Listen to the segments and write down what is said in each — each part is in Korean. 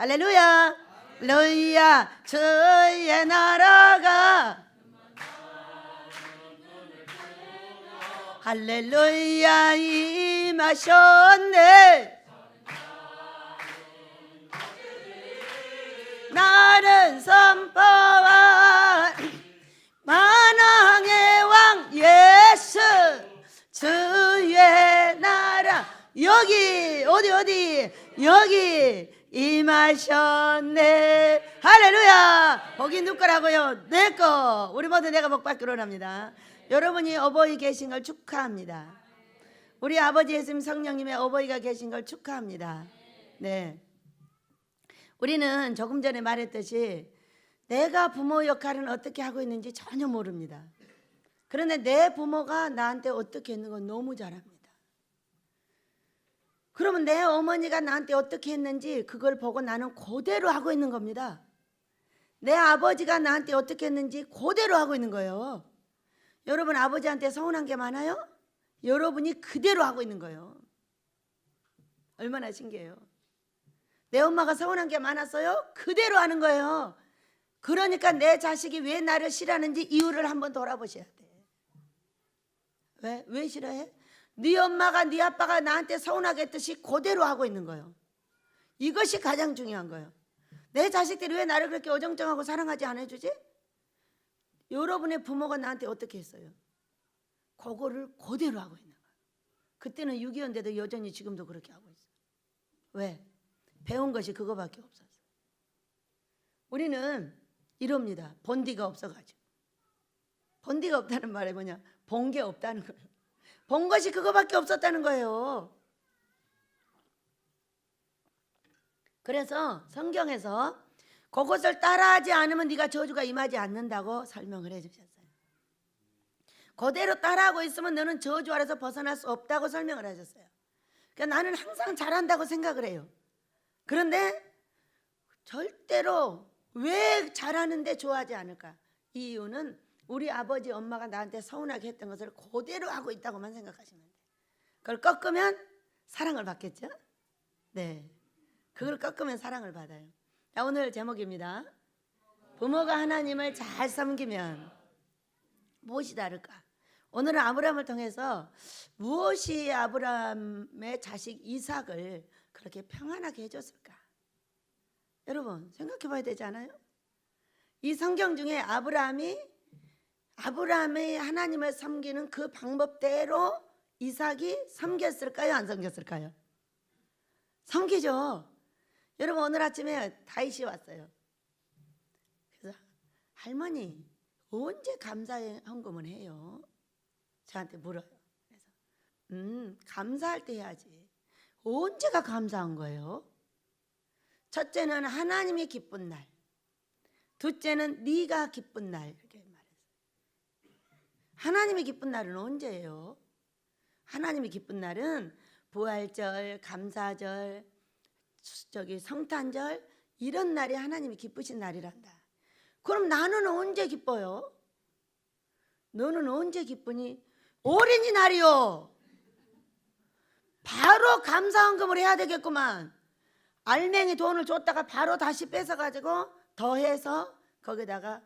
할렐루야. 할렐루야. 주의 나라가 할렐루야 임하셨네. 나는 선포한 만왕의 왕 예수 주의 나라 여기 어디 여기 임하셨네. 할렐루야. 복이 누구 거라고요? 내 거. 우리 모두 내가 복 받기로 합니다. 여러분이 어버이 계신 걸 축하합니다. 우리 아버지 예수님 성령님의 어버이가 계신 걸 축하합니다. 네. 우리는 조금 전에 말했듯이 내가 부모 역할은 어떻게 하고 있는지 전혀 모릅니다. 그런데 내 부모가 나한테 어떻게 했는 건 너무 잘 압니다. 그러면 내 어머니가 나한테 어떻게 했는지 그걸 보고 나는 그대로 하고 있는 겁니다. 내 아버지가 나한테 어떻게 했는지 그대로 하고 있는 거예요. 여러분 아버지한테 서운한 게 많아요? 여러분이 그대로 하고 있는 거예요. 얼마나 신기해요. 내 엄마가 서운한 게 많았어요? 그대로 하는 거예요. 그러니까 내 자식이 왜 나를 싫어하는지 이유를 한번 돌아보셔야 돼. 왜 싫어해? 네 엄마가 네 아빠가 나한테 서운하게 했듯이 그대로 하고 있는 거예요. 이것이 가장 중요한 거예요. 내 자식들이 왜 나를 그렇게 어정쩡하고 사랑하지 않아 주지? 여러분의 부모가 나한테 어떻게 했어요? 그거를 그대로 하고 있는 거예요. 그때는 6.25인데도 여전히 지금도 그렇게 하고 있어요. 왜? 배운 것이 그거밖에 없어서. 우리는 이럽니다. 본디가 없어가지고. 본디가 없다는 말이 뭐냐? 본 게 없다는 거예요. 본 것이 그거밖에 없었다는 거예요. 그래서 성경에서 그것을 따라하지 않으면 네가 저주가 임하지 않는다고 설명을 해주셨어요. 그대로 따라하고 있으면 너는 저주 아래서 벗어날 수 없다고 설명을 하셨어요. 그러니까 나는 항상 잘한다고 생각을 해요. 그런데 절대로 왜 잘하는데 좋아하지 않을까? 이 이유는 우리 아버지 엄마가 나한테 서운하게 했던 것을 그대로 하고 있다고만 생각하시면 돼요. 그걸 꺾으면 사랑을 받겠죠? 네, 그걸 꺾으면 사랑을 받아요. 자, 오늘 제목입니다. 부모가 하나님을 잘 섬기면 무엇이 다를까? 오늘은 아브라함을 통해서 무엇이 아브라함의 자식 이삭을 그렇게 평안하게 해줬을까? 여러분 생각해 봐야 되지 않아요? 이 성경 중에 아브라함이 하나님을 섬기는 그 방법대로 이삭이 섬겼을까요? 안 섬겼을까요? 섬기죠. 여러분 오늘 아침에 다윗이 왔어요. 그래서 할머니 언제 감사의 헌금을 해요? 저한테 물어요. 그래서 감사할 때 해야지. 언제가 감사한 거예요? 첫째는 하나님이 기쁜 날, 둘째는 네가 기쁜 날. 이렇게 말했어요. 하나님이 기쁜 날은 언제예요? 하나님이 기쁜 날은 부활절, 감사절, 성탄절 이런 날이 하나님이 기쁘신 날이란다. 그럼 나는 언제 기뻐요? 너는 언제 기쁘니? 어린이날이요. 바로 감사헌금을 해야 되겠구만. 알맹이 돈을 줬다가 바로 다시 뺏어가지고 더해서 거기다가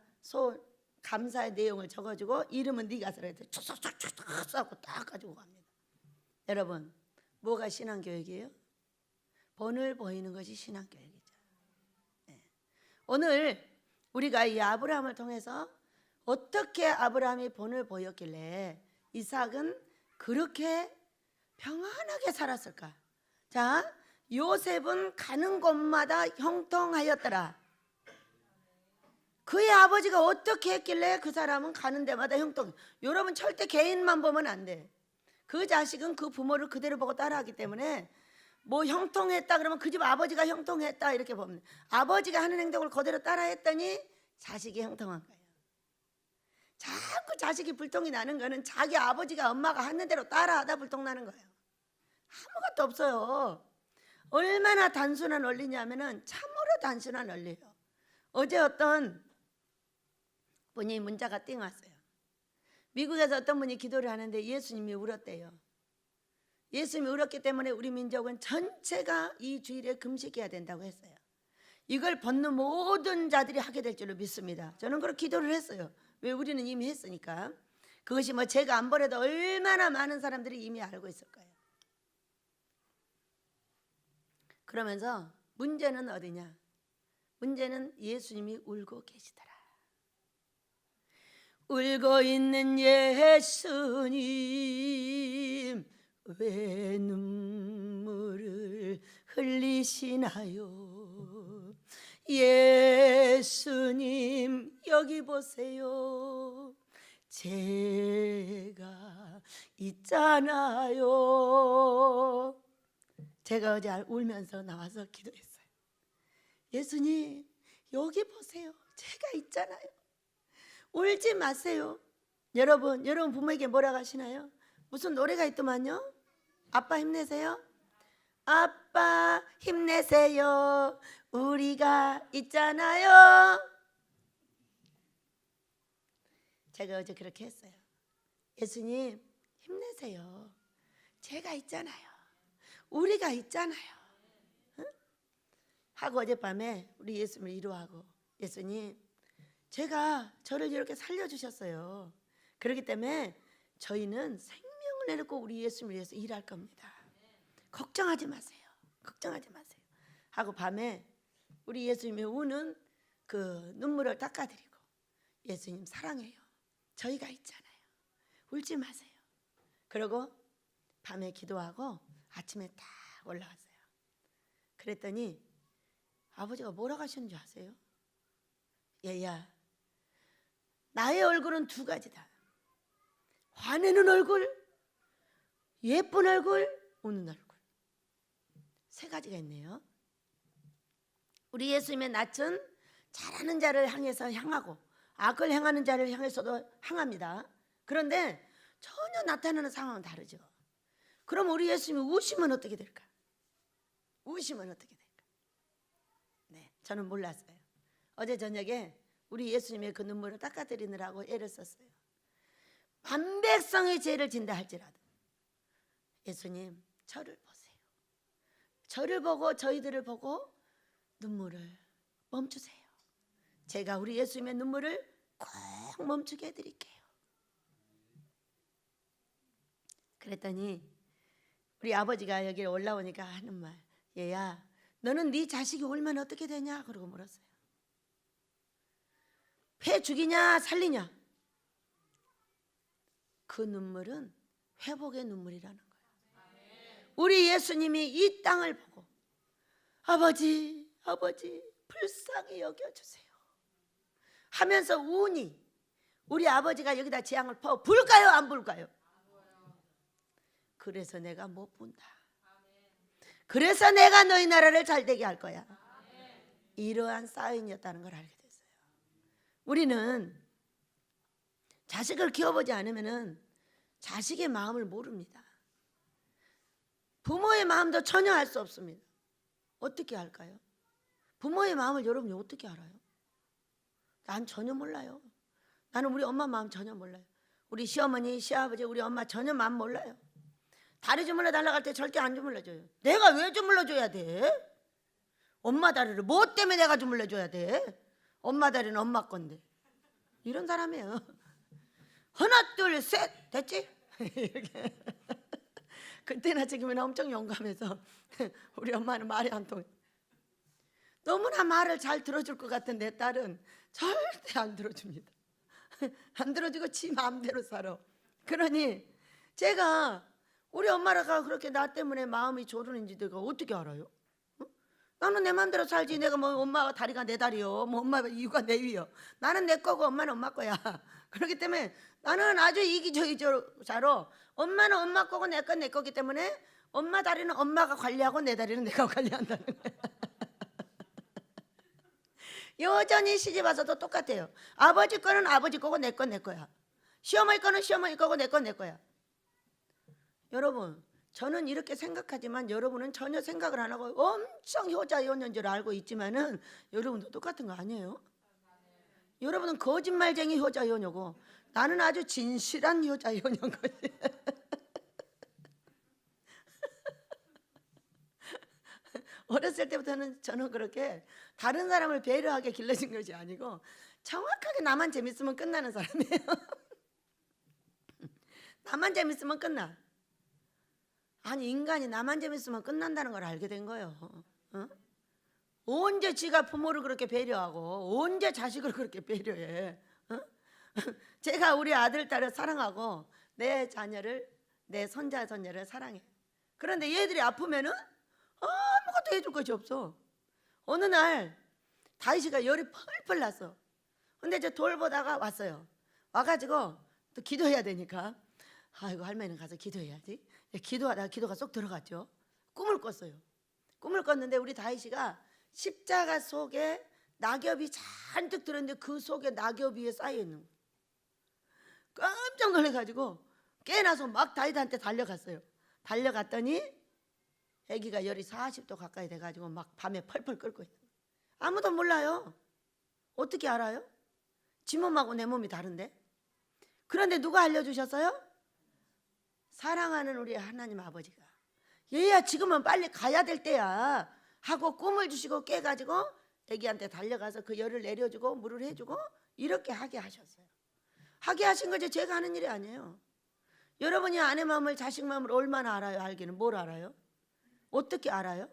감사의 내용을 적어주고 이름은 네가 써라 해서 촉촉촉촉 써갖고 딱 가지고 갑니다. 여러분 뭐가 신앙교육이에요? 본을 보이는 것이 신앙교육이죠. 네. 오늘 우리가 이 아브라함을 통해서 어떻게 아브라함이 본을 보였길래 이삭은 그렇게 평안하게 살았을까? 자, 요셉은 가는 곳마다 형통하였더라. 그의 아버지가 어떻게 했길래 그 사람은 가는 데마다 형통. 여러분 절대 개인만 보면 안 돼. 그 자식은 그 부모를 그대로 보고 따라하기 때문에 뭐 형통했다 그러면 그 집 아버지가 형통했다 이렇게 보면 아버지가 하는 행동을 그대로 따라했더니 자식이 형통한 거예요. 자꾸 자식이 불통이 나는 거는 자기 아버지가 엄마가 하는 대로 따라하다 불통 나는 거예요. 아무것도 없어요. 얼마나 단순한 원리냐면은 참으로 단순한 원리예요. 어제 어떤 분이 문자가 띵 왔어요. 미국에서 어떤 분이 기도를 하는데 예수님이 울었대요. 예수님이 울었기 때문에 우리 민족은 전체가 이 주일에 금식해야 된다고 했어요. 이걸 벗는 모든 자들이 하게 될 줄로 믿습니다. 저는 그렇게 기도를 했어요. 왜? 우리는 이미 했으니까. 그것이 뭐 제가 안 보내도 얼마나 많은 사람들이 이미 알고 있을 거예요. 그러면서 문제는 어디냐? 문제는 예수님이 울고 계시더라. 울고 있는 예수님 왜 눈물을 흘리시나요? 예수님 여기 보세요. 제가 있잖아요. 제가 어제 울면서 나와서 기도했어요. 예수님 여기 보세요. 제가 있잖아요. 울지 마세요. 여러분 부모에게 뭐라고 하시나요? 무슨 노래가 있더만요. 아빠 힘내세요. 아빠 힘내세요. 우리가 있잖아요. 제가 어제 그렇게 했어요. 예수님 힘내세요. 제가 있잖아요. 우리가 있잖아요. 응? 하고 어젯밤에 우리 예수님을 위로하고, 예수님 제가 저를 이렇게 살려주셨어요. 그렇기 때문에 저희는 생명을 내놓고 우리 예수님을 위해서 일할 겁니다. 걱정하지 마세요. 걱정하지 마세요. 하고 밤에 우리 예수님이 우는 그 눈물을 닦아드리고, 예수님 사랑해요. 저희가 있잖아요. 울지 마세요. 그러고 밤에 기도하고 아침에 딱 올라왔어요. 그랬더니 아버지가 뭐라고 하셨는지 아세요? 얘야, 나의 얼굴은 두 가지다. 화내는 얼굴, 예쁜 얼굴, 우는 얼굴. 세 가지가 있네요. 우리 예수님의 낯은 잘하는 자를 향해서 향하고 악을 행하는 자를 향해서도 향합니다. 그런데 전혀 나타나는 상황은 다르죠. 그럼 우리 예수님이 우시면 어떻게 될까? 우시면 어떻게 될까? 네, 저는 몰랐어요. 어제 저녁에 우리 예수님의 그 눈물을 닦아드리느라고 애를 썼어요. 만백성의 죄를 진다 할지라도 예수님 저를 보세요. 저를 보고 저희들을 보고 눈물을 멈추세요. 제가 우리 예수님의 눈물을 꼭 멈추게 해드릴게요. 그랬더니 우리 아버지가 여기 올라오니까 하는 말, 얘야 너는 네 자식이 울면 어떻게 되냐? 그러고 물었어요. 패 죽이냐 살리냐? 그 눈물은 회복의 눈물이라는 거예요. 우리 예수님이 이 땅을 보고 아버지 불쌍히 여겨주세요 하면서 우니 우리 아버지가 여기다 재앙을 퍼 불까요 안 불까요? 그래서 내가 못 본다. 그래서 내가 너희 나라를 잘되게 할 거야. 이러한 사인이었다는 걸 알게 됐어요. 우리는 자식을 키워보지 않으면 자식의 마음을 모릅니다. 부모의 마음도 전혀 알 수 없습니다. 어떻게 할까요? 부모의 마음을 여러분이 어떻게 알아요? 난 전혀 몰라요. 나는 우리 엄마 마음 전혀 몰라요. 우리 시어머니, 시아버지, 우리 엄마 전혀 마음 몰라요. 다리 주물러 달라고 할 때 절대 안 주물러줘요. 내가 왜 주물러줘야 돼? 엄마 다리를 뭐 때문에 내가 주물러줘야 돼? 엄마 다리는 엄마 건데. 이런 사람이에요. 하나 둘 셋 됐지? 이렇게. 그때나 지금이나 엄청 용감해서 우리 엄마는 말이 안 통해. 너무나 말을 잘 들어줄 것 같은 내 딸은 절대 안 들어줍니다. 안 들어주고 지 마음대로 살아. 그러니 제가 우리 엄마가 그렇게 나 때문에 마음이 졸르는지 내가 어떻게 알아요? 응? 나는 내 마음대로 살지. 내가 뭐 엄마가 다리가 내 다리요, 뭐 엄마 이유가 내 위요. 나는 내 거고 엄마는 엄마 거야. 그렇기 때문에 나는 아주 이기적으로 엄마는 엄마 거고 내 건 내 거기 때문에 엄마 다리는 엄마가 관리하고 내 다리는 내가 관리한다는 거야. 여전히 시집 와서도 똑같아요. 아버지 거는 아버지 거고 내 건 내 거야. 시어머니 거는 시어머니 거고 내 건 내 거야. 여러분, 저는 이렇게 생각하지만 여러분은 전혀 생각을 안 하고 엄청 효자효녀인 줄 알고 있지만은 여러분도 똑같은 거 아니에요? 여러분은 거짓말쟁이 효자효녀고 나는 아주 진실한 효자효녀인 거지. 어렸을 때부터는 저는 그렇게 다른 사람을 배려하게 길러진 것이 아니고 정확하게 나만 재밌으면 끝나는 사람이에요. 나만 재밌으면 끝나. 아니 인간이 나만 재밌으면 끝난다는 걸 알게 된 거예요. 어? 언제 지가 부모를 그렇게 배려하고 언제 자식을 그렇게 배려해. 어? 제가 우리 아들 딸을 사랑하고 내 자녀를 내 손자 손녀를 사랑해. 그런데 얘들이 아프면은 아무것도 해줄 것이 없어. 어느 날 다윗이가 열이 펄펄 났어. 근데 저 돌보다가 왔어요. 와가지고 또 기도해야 되니까 아이고 할머니는 가서 기도해야지. 기도하다가 기도가 쏙 들어갔죠. 꿈을 꿨어요. 꿈을 꿨는데 우리 다윗이가 십자가 속에 낙엽이 잔뜩 들었는데 그 속에 낙엽 위에 쌓여 있는 거예요. 깜짝 놀래가지고 깨나서 막 다윗한테 달려갔어요. 달려갔더니 아기가 열이 40도 가까이 돼가지고 막 밤에 펄펄 끓고 있는 거예요. 아무도 몰라요. 어떻게 알아요? 지 몸하고 내 몸이 다른데. 그런데 누가 알려주셨어요? 사랑하는 우리 하나님 아버지가 얘야 지금은 빨리 가야 될 때야 하고 꿈을 주시고 깨가지고 아기한테 달려가서 그 열을 내려주고 물을 해주고 이렇게 하게 하셨어요. 하게 하신 거지 제가 하는 일이 아니에요. 여러분이 아내 마음을 자식 마음을 얼마나 알아요? 알기는 뭘 알아요? 어떻게 알아요?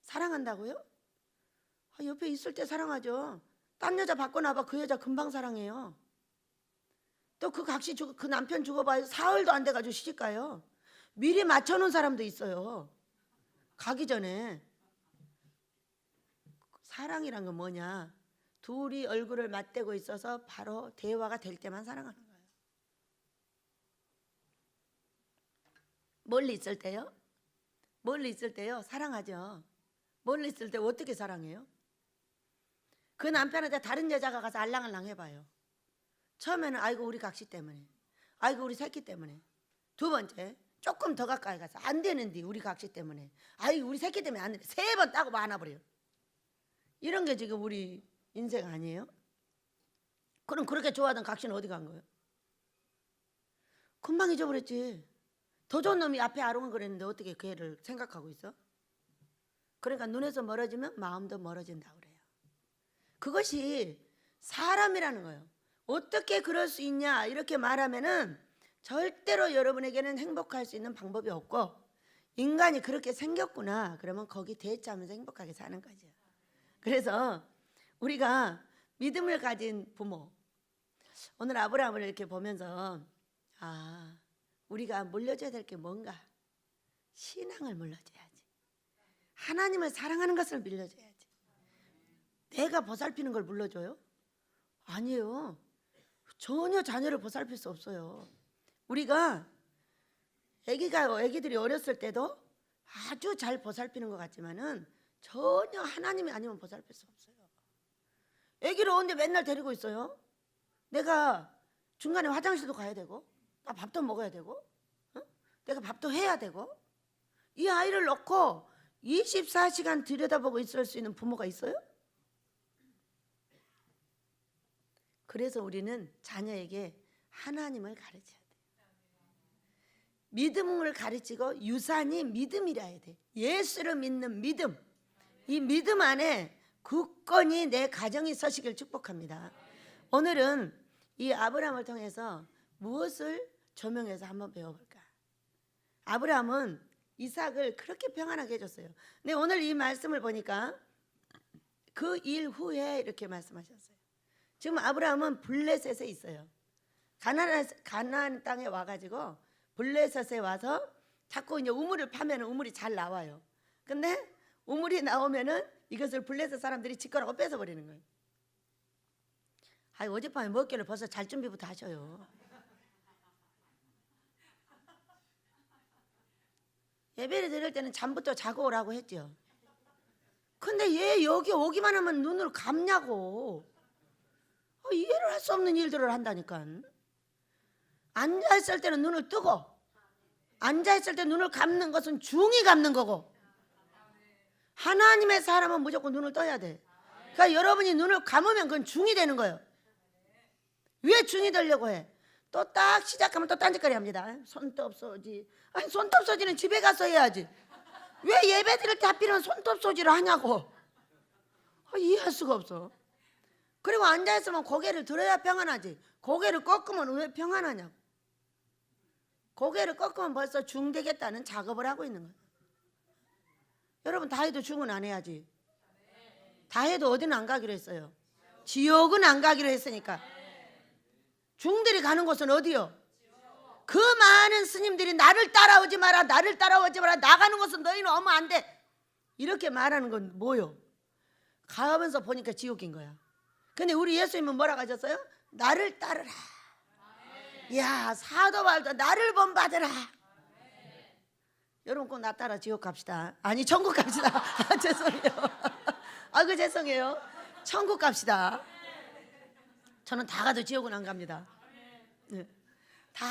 사랑한다고요? 옆에 있을 때 사랑하죠. 딴 여자 바꿔놔봐 그 여자 금방 사랑해요. 또 그 각시 그 남편 죽어봐요. 사흘도 안 돼가지고 시집가요. 미리 맞춰놓은 사람도 있어요. 가기 전에. 사랑이란 건 뭐냐? 둘이 얼굴을 맞대고 있어서 바로 대화가 될 때만 사랑하는 거예요. 멀리 있을 때요? 멀리 있을 때요 사랑하죠. 멀리 있을 때 어떻게 사랑해요? 그 남편한테 다른 여자가 가서 알랑알랑 해봐요. 처음에는 아이고 우리 각시 때문에, 아이고 우리 새끼 때문에. 두 번째 조금 더 가까이 가서 안 되는데 우리 각시 때문에, 아이고 우리 새끼 때문에 안 되는데 세 번 따고 안아버려요. 이런 게 지금 우리 인생 아니에요? 그럼 그렇게 좋아하던 각시는 어디 간 거예요? 금방 잊어버렸지. 더 좋은 놈이 앞에 아롱거리는데 어떻게 그 애를 생각하고 있어? 그러니까 눈에서 멀어지면 마음도 멀어진다 그래요. 그것이 사람이라는 거예요. 어떻게 그럴 수 있냐 이렇게 말하면은 절대로 여러분에게는 행복할 수 있는 방법이 없고, 인간이 그렇게 생겼구나 그러면 거기 대처하면서 행복하게 사는 거죠. 그래서 우리가 믿음을 가진 부모, 오늘 아브라함을 이렇게 보면서 우리가 물려줘야 될 게 뭔가? 신앙을 물려줘야지. 하나님을 사랑하는 것을 물려줘야지. 내가 보살피는 걸 물려줘요? 아니에요. 전혀 자녀를 보살필 수 없어요. 우리가 애기들이 어렸을 때도 아주 잘 보살피는 것 같지만은 전혀 하나님이 아니면 보살필 수 없어요. 애기를 언제 맨날 데리고 있어요? 내가 중간에 화장실도 가야 되고, 나 밥도 먹어야 되고, 내가 밥도 해야 되고, 이 아이를 놓고 24시간 들여다보고 있을 수 있는 부모가 있어요? 그래서 우리는 자녀에게 하나님을 가르쳐야 돼. 믿음을 가르치고 유산이 믿음이라 해야 돼. 예수를 믿는 믿음. 이 믿음 안에 굳건히 내 가정이 서시길 축복합니다. 오늘은 이 아브라함을 통해서 무엇을 조명해서 한번 배워볼까? 아브라함은 이삭을 그렇게 평안하게 해줬어요. 근데 오늘 이 말씀을 보니까 그 일 후에 이렇게 말씀하셨어요. 지금 아브라함은 블레셋에 있어요. 가나안 땅에 와가지고 블레셋에 와서 자꾸 이제 우물을 파면 우물이 잘 나와요. 근데 우물이 나오면은 이것을 블레셋 사람들이 지거라고 뺏어버리는 거예요. 어젯밤에 먹기를 벌써 잘 준비부터 하셔요. 예배를 드릴 때는 잠부터 자고 오라고 했죠. 근데 얘 여기 오기만 하면 눈을 감냐고. 이해를 할 수 없는 일들을 한다니까. 앉아있을 때는 눈을 뜨고, 앉아있을 때 눈을 감는 것은 중이 감는 거고, 하나님의 사람은 무조건 눈을 떠야 돼. 그러니까 여러분이 눈을 감으면 그건 중이 되는 거예요. 왜 중이 되려고 해? 또 딱 시작하면 또 딴짓거리 합니다. 손톱 쏘지. 손톱 쏘지는 집에 가서 해야지. 왜 예배 드릴 때 하필이면 손톱 소지를 하냐고. 이해할 수가 없어. 그리고 앉아있으면 고개를 들어야 평안하지. 고개를 꺾으면 왜 평안하냐고. 고개를 꺾으면 벌써 중되겠다는 작업을 하고 있는 거예요. 여러분 다 해도 중은 안 해야지. 다 해도 어디는 안 가기로 했어요. 지옥은 안 가기로 했으니까. 중들이 가는 곳은 어디요? 그 많은 스님들이 나를 따라오지 마라, 나를 따라오지 마라, 나가는 곳은 너희는 오면 안 돼, 이렇게 말하는 건 뭐요? 가면서 보니까 지옥인 거야. 근데 우리 예수님은 뭐라고 하셨어요? 나를 따르라. 야, 사도 바울도 나를 본받으라. 여러분 꼭 나 따라 지옥 갑시다. 아니 천국 갑시다. 죄송해요. 죄송해요. 천국 갑시다. 저는 다 가도 지옥은 안 갑니다. 네. 다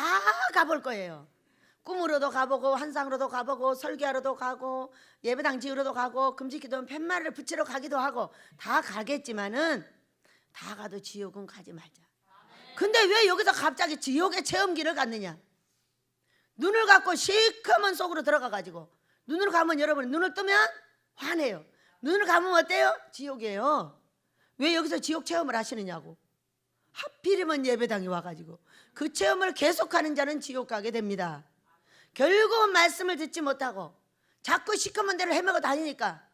가볼 거예요. 꿈으로도 가보고 환상으로도 가보고 설교하러도 가고 예배당 지으러도 가고 금식기도는 팻말을 붙이러 가기도 하고 다 가겠지만은 다 가도 지옥은 가지 말자. 근데 왜 여기서 갑자기 지옥의 체험기를 갖느냐? 눈을 감고 시커먼 속으로 들어가 가지고 눈을 감으면 여러분 눈을 뜨면 화내요. 눈을 감으면 어때요? 지옥이에요. 왜 여기서 지옥 체험을 하시느냐고. 하필이면 예배당에 와가지고 그 체험을 계속하는 자는 지옥 가게 됩니다. 결국은 말씀을 듣지 못하고 자꾸 시커먼 데를 헤매고 다니니까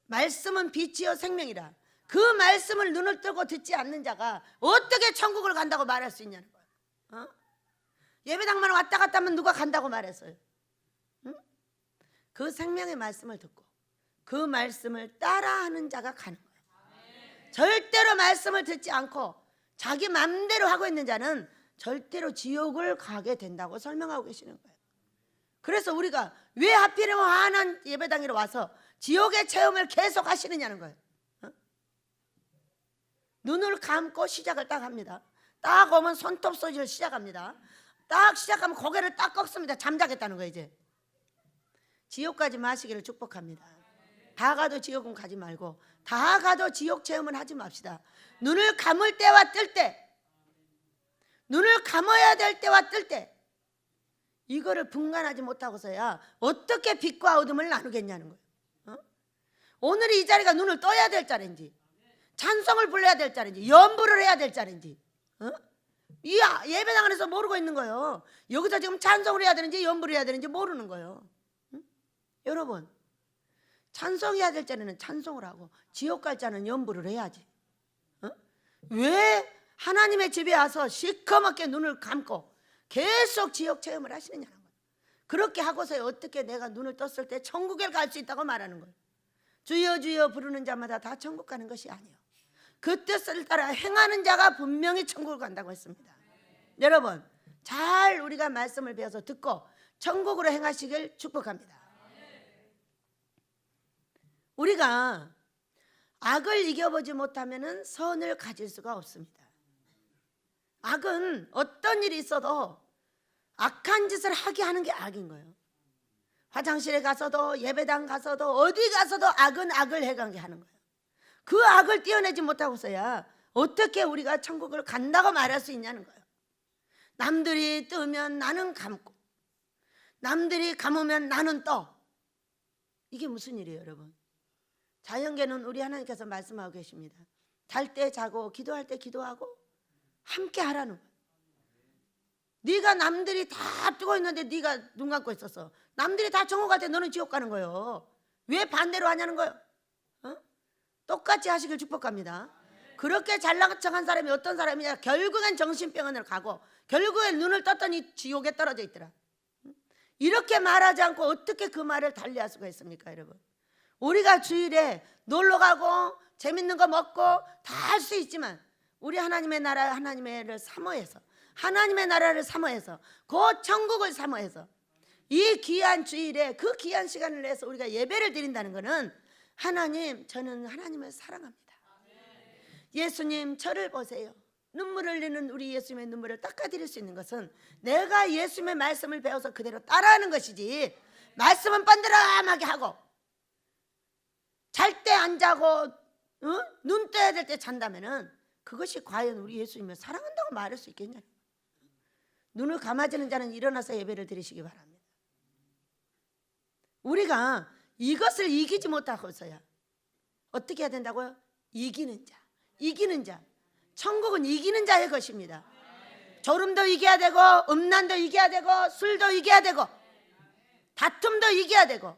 말씀은 빛이요 생명이라. 그 말씀을 눈을 뜨고 듣지 않는 자가 어떻게 천국을 간다고 말할 수 있냐는 거야. 예배당만 왔다 갔다 하면 누가 간다고 말했어요? 응? 그 생명의 말씀을 듣고 그 말씀을 따라하는 자가 가는 거예요. 절대로 말씀을 듣지 않고 자기 맘대로 하고 있는 자는 절대로 지옥을 가게 된다고 설명하고 계시는 거예요. 그래서 우리가 왜 하필이면 환한 예배당에 와서 지옥의 체험을 계속 하시느냐는 거예요. 눈을 감고 시작을 딱 합니다. 딱 오면 손톱 소리를 시작합니다. 딱 시작하면 고개를 딱 꺾습니다. 잠자겠다는 거예요. 이제 지옥 가지 마시기를 축복합니다. 다 가도 지옥은 가지 말고 다 가도 지옥 체험은 하지 맙시다. 눈을 감을 때와 뜰 때, 눈을 감아야 될 때와 뜰 때, 이거를 분간하지 못하고서야 어떻게 빛과 어둠을 나누겠냐는 거예요. 오늘 이 자리가 눈을 떠야 될 자리인지, 찬송을 불러야 될 자리인지, 연부를 해야 될 자리인지, 이 예배당 안에서 모르고 있는 거예요. 여기서 지금 찬송을 해야 되는지 연부를 해야 되는지 모르는 거예요. 여러분, 찬송해야 될 자리는 찬송을 하고 지옥 갈 자는 연부를 해야지. 왜 하나님의 집에 와서 시커멓게 눈을 감고 계속 지옥 체험을 하시느냐는 거예요. 그렇게 하고서 어떻게 내가 눈을 떴을 때 천국에 갈 수 있다고 말하는 거예요. 주여 주여 부르는 자마다 다 천국 가는 것이 아니에요. 그 뜻을 따라 행하는 자가 분명히 천국을 간다고 했습니다. 여러분, 잘 우리가 말씀을 배워서 듣고 천국으로 행하시길 축복합니다. 우리가 악을 이겨보지 못하면 선을 가질 수가 없습니다. 악은 어떤 일이 있어도 악한 짓을 하게 하는 게 악인 거예요. 화장실에 가서도 예배당 가서도 어디 가서도 악은 악을 해가게 하는 거예요. 그 악을 떼어내지 못하고서야 어떻게 우리가 천국을 간다고 말할 수 있냐는 거예요. 남들이 뜨면 나는 감고 남들이 감으면 나는 떠. 이게 무슨 일이에요, 여러분? 자연계는 우리 하나님께서 말씀하고 계십니다. 잘 때 자고 기도할 때 기도하고 함께 하라는 거예요. 네가 남들이 다 뜨고 있는데 네가 눈 감고 있었어. 남들이 다 천국 갈 때 너는 지옥 가는 거예요. 왜 반대로 하냐는 거예요. 똑같이 하시길 축복합니다. 그렇게 잘난 척한 사람이 어떤 사람이냐, 결국엔 정신병원을 가고 결국엔 눈을 떴더니 지옥에 떨어져 있더라. 이렇게 말하지 않고 어떻게 그 말을 달리할 수가 있습니까, 여러분? 우리가 주일에 놀러 가고 재밌는 거 먹고 다 할 수 있지만 우리 하나님의 나라, 하나님의를 사모해서, 하나님의 나라를 사모해서, 그 천국을 사모해서 이 귀한 주일에 그 귀한 시간을 내서 우리가 예배를 드린다는 것은 하나님, 저는 하나님을 사랑합니다. 예수님, 저를 보세요. 눈물 흘리는 우리 예수님의 눈물을 닦아드릴 수 있는 것은 내가 예수님의 말씀을 배워서 그대로 따라하는 것이지, 말씀은 번드ram하게 하고 잘 때 안 자고 눈 떠야 될 때 잔다면은 그것이 과연 우리 예수님을 사랑한다고 말할 수 있겠냐? 눈을 감아지는 자는 일어나서 예배를 드리시기 바랍니다. 우리가 이것을 이기지 못하고서야 어떻게 해야 된다고요? 이기는 자, 이기는 자. 천국은 이기는 자의 것입니다. 졸음도 이겨야 되고, 음란도 이겨야 되고, 술도 이겨야 되고, 다툼도 이겨야 되고,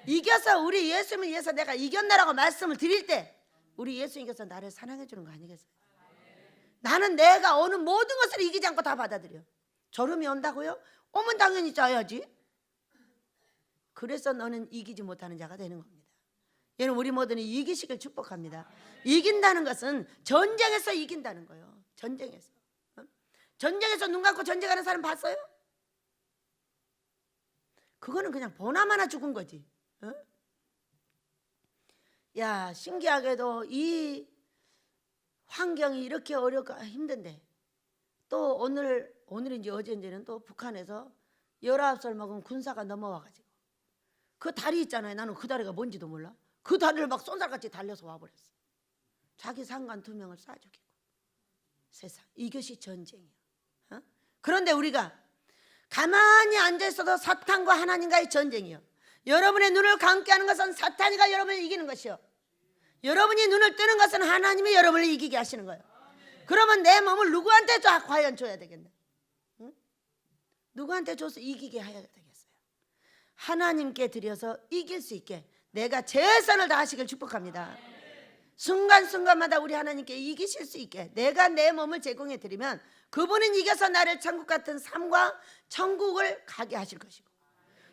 이겨서 우리 예수님을 위해서 내가 이겼나라고 말씀을 드릴 때 우리 예수님께서 나를 사랑해 주는 거 아니겠어요? 나는 내가 어느 모든 것을 이기지 않고 다 받아들여. 졸음이 온다고요? 오면 당연히 짜야지. 그래서 너는 이기지 못하는 자가 되는 겁니다. 여러분, 우리 모두는 이기시길 축복합니다. 이긴다는 것은 전쟁에서 이긴다는 거예요. 전쟁에서. 전쟁에서 눈 감고 전쟁하는 사람 봤어요? 그거는 그냥 보나마나 죽은 거지. 야, 신기하게도 이 환경이 이렇게 어렵고 힘든데 또 오늘인지 어제인지는 또 북한에서 19살 먹은 군사가 넘어와가지고 그 다리 있잖아요. 나는 그 다리가 뭔지도 몰라. 그 다리를 막 쏜살같이 달려서 와버렸어. 자기 상관 2명을 쏴 죽이고. 세상, 이것이 전쟁이야. 그런데 우리가 가만히 앉아있어도 사탄과 하나님과의 전쟁이요. 여러분의 눈을 감게 하는 것은 사탄이가 여러분을 이기는 것이요, 여러분이 눈을 뜨는 것은 하나님이 여러분을 이기게 하시는 거예요. 그러면 내 몸을 누구한테 과연 줘야 되겠나? 누구한테 줘서 이기게 해야 되겠어요? 하나님께 드려서 이길 수 있게 내가 최선을 다하시길 축복합니다. 순간순간마다 우리 하나님께 이기실 수 있게 내가 내 몸을 제공해 드리면 그분은 이겨서 나를 천국 같은 삶과 천국을 가게 하실 것이고,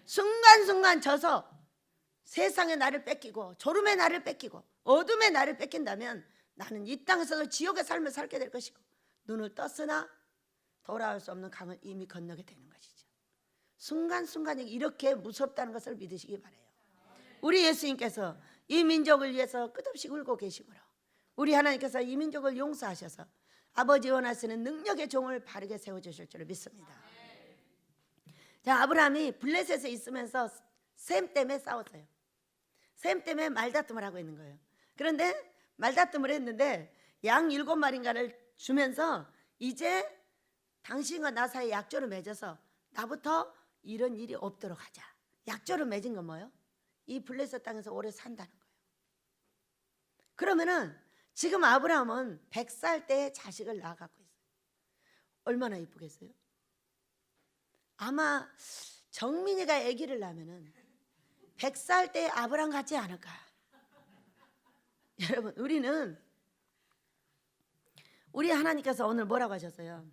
순간순간 져서 세상의 나를 뺏기고 졸음의 나를 뺏기고 어둠의 나를 뺏긴다면 나는 이 땅에서도 지옥의 삶을 살게 될 것이고, 눈을 떴으나 돌아올 수 없는 강을 이미 건너게 되는 것이죠. 순간순간이 이렇게 무섭다는 것을 믿으시기 바라요. 우리 예수님께서 이 민족을 위해서 끝없이 울고 계시므로 우리 하나님께서 이 민족을 용서하셔서 아버지 원하시는 능력의 종을 바르게 세워주실 줄 믿습니다. 자, 아브라함이 블레셋에 있으면서 셈 때문에 싸웠어요. 셈 때문에 말다툼을 하고 있는 거예요. 그런데 말다툼을 했는데 양 7마리인가를 주면서 이제 당신과 나 사이에 약조를 맺어서 나부터 이런 일이 없도록 하자. 약조를 맺은 건 뭐예요? 이 블레셋 땅에서 오래 산다는 거예요. 그러면은 지금 아브라함은 100살 때의 자식을 낳아갖고 있어요. 얼마나 이쁘겠어요? 아마 정민이가 아기를 낳으면은 100살 때의 아브라함 같지 않을까? 여러분, 우리 하나님께서 오늘 뭐라고 하셨어요?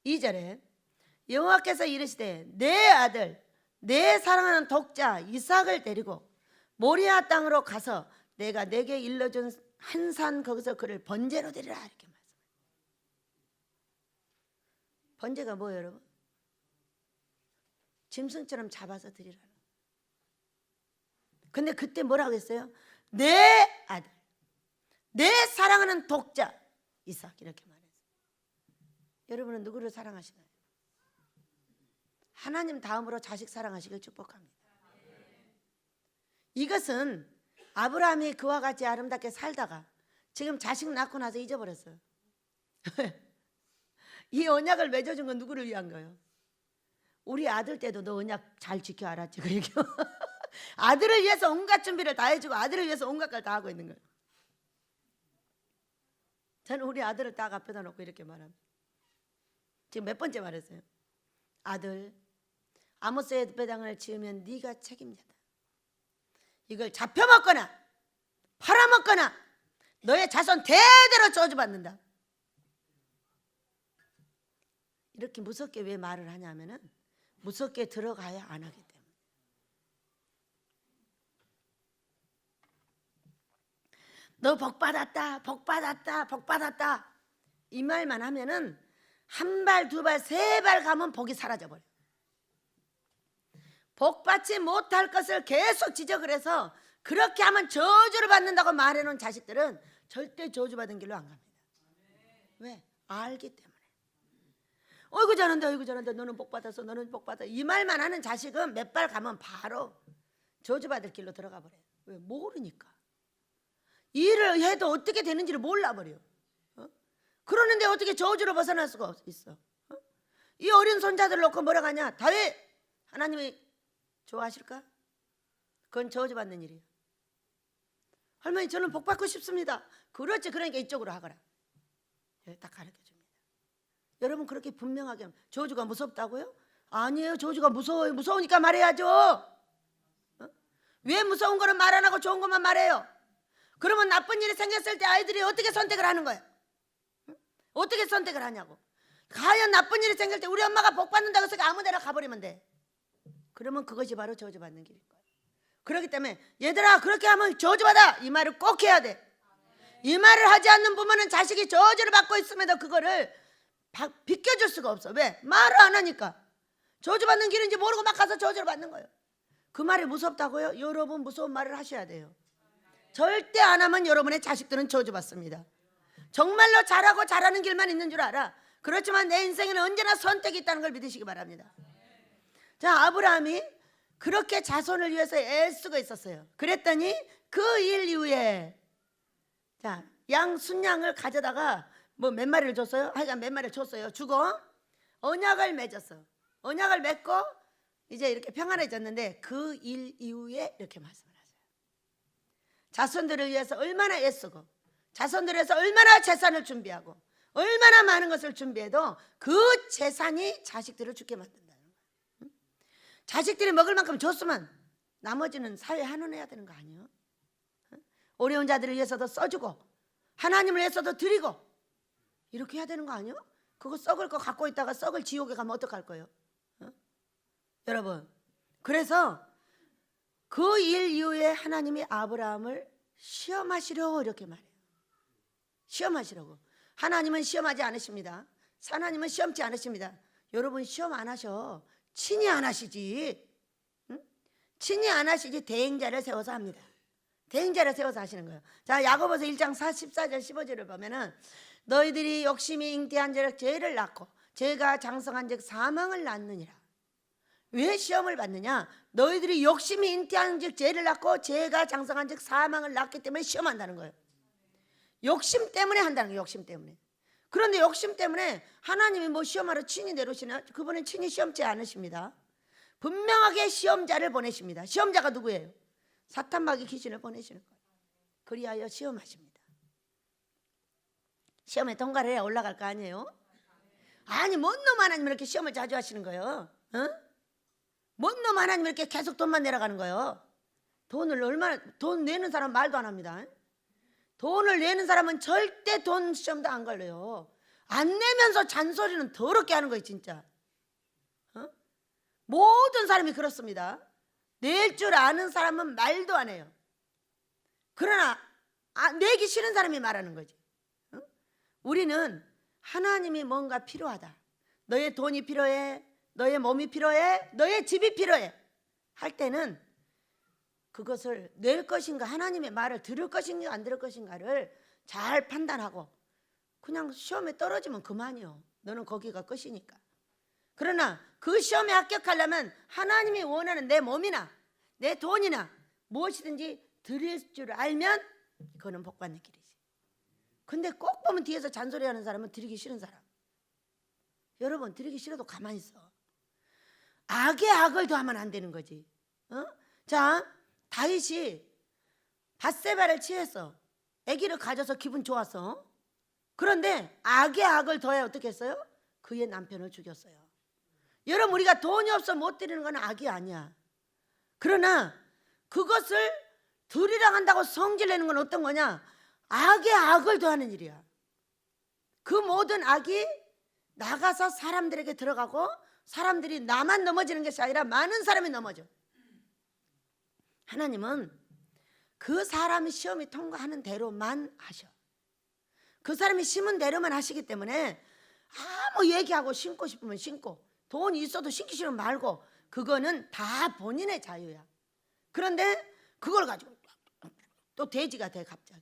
2절에 여호와께서 이르시되 내 아들 내 사랑하는 독자 이삭을 데리고 모리아 땅으로 가서 내가 내게 일러준 한 산 거기서 그를 번제로 드리라, 이렇게 말씀해요. 번제가 뭐예요, 여러분? 짐승처럼 잡아서 드리라. 근데 그때 뭐라고 했어요? 내 아들 내 사랑하는 독자 이삭, 이렇게 말했어요. 여러분은 누구를 사랑하시나요? 하나님 다음으로 자식 사랑하시길 축복합니다. 이것은 아브라함이 그와 같이 아름답게 살다가 지금 자식 낳고 나서 잊어버렸어요. 이 언약을 맺어준 건 누구를 위한 거예요? 우리 아들 때도 너 언약 잘 지켜, 알았지? 그 얘기. 아들을 위해서 온갖 준비를 다 해주고 아들을 위해서 온갖 걸 다 하고 있는 거예요. 저는 우리 아들을 딱 앞에다 놓고 이렇게 말합니다. 지금 몇 번째 말했어요? 아들, 아모스의 배당을 지으면 네가 책임져다. 이걸 잡혀먹거나 팔아먹거나 너의 자손 대대로 저주받는다. 이렇게 무섭게 왜 말을 하냐면은 무섭게 들어가야 안 하기 때문에. 너 복받았다, 복받았다, 복받았다, 이 말만 하면은 한 발, 두 발, 세 발 가면 복이 사라져버려. 복받지 못할 것을 계속 지적을 해서 그렇게 하면 저주를 받는다고 말해놓은 자식들은 절대 저주받은 길로 안 갑니다. 왜? 알기 때문에. 어이구 잘한다, 너는 복받았어, 너는 복받아, 이 말만 하는 자식은 몇 발 가면 바로 저주받을 길로 들어가 버려요. 왜? 모르니까. 일을 해도 어떻게 되는지를 몰라버려. 그러는데 어떻게 저주로 벗어날 수가 있어? 이 어린 손자들 놓고 뭐라고 하냐? 다윗, 하나님이 좋아하실까? 그건 저주받는 일이에요. 할머니, 저는 복 받고 싶습니다. 그렇지, 그러니까 이쪽으로 하거라. 딱 가르쳐 줍니다. 여러분, 그렇게 분명하게. 저주가 무섭다고요? 아니에요. 저주가 무서워요. 무서우니까 말해야죠. 왜 무서운 거는 말 안 하고 좋은 것만 말해요? 그러면 나쁜 일이 생겼을 때 아이들이 어떻게 선택을 하는 거예요? 어떻게 선택을 하냐고. 과연 나쁜 일이 생길 때 우리 엄마가 복 받는다고 해서 아무 데나 가버리면 돼. 그러면 그것이 바로 저주받는 길일 거예요. 그렇기 때문에 얘들아, 그렇게 하면 저주받아, 이 말을 꼭 해야 돼. 이 말을 하지 않는 부모는 자식이 저주를 받고 있음에도 그거를 비껴줄 수가 없어. 왜? 말을 안 하니까. 저주받는 길인지 모르고 막 가서 저주를 받는 거예요. 그 말이 무섭다고요? 여러분, 무서운 말을 하셔야 돼요. 절대 안 하면 여러분의 자식들은 저주받습니다. 정말로 잘하고 잘하는 길만 있는 줄 알아. 그렇지만 내 인생에는 언제나 선택이 있다는 걸 믿으시기 바랍니다. 자, 아브라함이 그렇게 자손을 위해서 애쓰고 있었어요. 그랬더니 그 일 이후에 자, 양 순양을 가져다가 뭐 몇 마리를 줬어요? 하여간 몇 마리를 줬어요. 주고 언약을 맺었어. 언약을 맺고 이제 이렇게 평안해졌는데 그 일 이후에 이렇게 말씀을 하세요. 자손들을 위해서 얼마나 애쓰고 자손들을 위해서 얼마나 재산을 준비하고 얼마나 많은 것을 준비해도 그 재산이 자식들을 죽게 만든다는 거예요. 자식들이 먹을 만큼 줬으면 나머지는 사회에 한원해야 되는 거 아니에요? 어려운 자들을 위해서도 써주고 하나님을 위해서도 드리고 이렇게 해야 되는 거 아니에요? 그거 썩을 거 갖고 있다가 썩을 지옥에 가면 어떡할 거예요? 여러분, 그래서 그 일 이후에 하나님이 아브라함을 시험하시려고 이렇게 말해요. 시험하시려고. 하나님은 시험하지 않으십니다. 하나님은 시험치 않으십니다. 여러분, 시험 안 하셔. 친히 안 하시지. 응? 친히 안 하시지 대행자를 세워서 합니다. 대행자를 세워서 하시는 거예요. 자, 야고보서 1장 14절 15절을 보면은 너희들이 욕심이 잉태한 즉 죄를 낳고 죄가 장성한 즉 사망을 낳느니라. 왜 시험을 받느냐? 너희들이 욕심이 잉태한 즉 죄를 낳고 죄가 장성한 즉 사망을 낳기 때문에 시험한다는 거예요. 욕심 때문에 한다는 거예요. 욕심 때문에. 그런데 욕심 때문에 하나님이 뭐 시험하러 친히 내려오시나? 그분은 친히 시험치 않으십니다. 분명하게 시험자를 보내십니다. 시험자가 누구예요? 사탄마귀 귀신을 보내시는 거예요. 그리하여 시험하십니다. 시험에 통과를 해야 올라갈 거 아니에요? 아니, 뭔 놈 하나님 이렇게 시험을 자주 하시는 거예요? 뭔 놈 하나님 이렇게 계속 돈만 내려가는 거예요? 돈을 얼마나, 돈 내는 사람 말도 안 합니다. 돈을 내는 사람은 절대 돈 시험도 안 걸려요. 안 내면서 잔소리는 더럽게 하는 거예요, 진짜. 모든 사람이 그렇습니다. 낼 줄 아는 사람은 말도 안 해요. 그러나 내기 싫은 사람이 말하는 거지. 우리는 하나님이 뭔가 필요하다. 너의 돈이 필요해, 너의 몸이 필요해, 너의 집이 필요해 할 때는 그것을 낼 것인가, 하나님의 말을 들을 것인가 안 들을 것인가를 잘 판단하고 그냥 시험에 떨어지면 그만이요. 너는 거기가 끝이니까. 그러나 그 시험에 합격하려면 하나님이 원하는 내 몸이나 내 돈이나 무엇이든지 드릴 줄 알면 그거는 복 받는 길이지. 근데 꼭 보면 뒤에서 잔소리하는 사람은 드리기 싫은 사람. 여러분, 드리기 싫어도 가만히 있어. 악에 악을 더하면 안 되는 거지. 자, 다윗이 밧세바를 취해서 아기를 가져서 기분 좋았어. 그런데 악에 악을 더해 어떻게 했어요? 그의 남편을 죽였어요. 여러분, 우리가 돈이 없어 못 드리는 건 악이 아니야. 그러나 그것을 드리라 한다고 성질내는 건 어떤 거냐? 악에 악을 더하는 일이야. 그 모든 악이 나가서 사람들에게 들어가고 사람들이 나만 넘어지는 것이 아니라 많은 사람이 넘어져. 하나님은 그 사람이 시험이 통과하는 대로만 하셔. 그 사람이 심은 대로만 하시기 때문에 아무 얘기하고 심고 싶으면 심고 돈이 있어도 심기 싫으면 말고 그거는 다 본인의 자유야. 그런데 그걸 가지고 또 돼지가 돼 갑자기.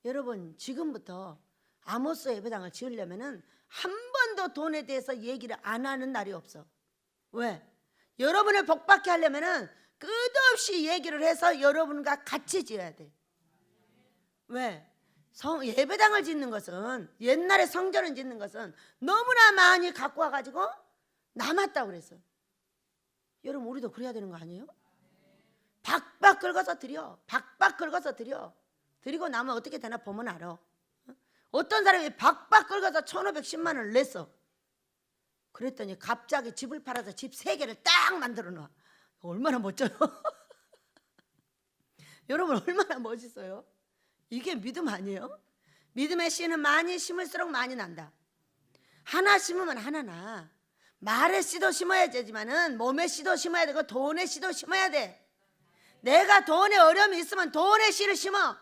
여러분, 지금부터 아모스 예배당을 지으려면은 한 번도 돈에 대해서 얘기를 안 하는 날이 없어. 왜? 여러분을 복받게 하려면은 끝없이 얘기를 해서 여러분과 같이 지어야 돼. 왜? 예배당을 짓는 것은, 옛날에 성전을 짓는 것은 너무나 많이 갖고 와가지고 남았다고 그랬어. 여러분, 우리도 그래야 되는 거 아니에요? 박박 긁어서 드려. 박박 긁어서 드려. 드리고 나면 어떻게 되나 보면 알아. 어떤 사람이 박박 긁어서 1,510만 원을 냈어. 그랬더니 갑자기 집을 팔아서 집 3개를 딱 만들어 놔. 얼마나 멋져요? 여러분, 얼마나 멋있어요? 이게 믿음 아니에요? 믿음의 씨는 많이 심을수록 많이 난다. 하나 심으면 하나 나. 말의 씨도 심어야 되지만은 몸의 씨도 심어야 되고 돈의 씨도 심어야 돼. 내가 돈에 어려움이 있으면 돈의 씨를 심어.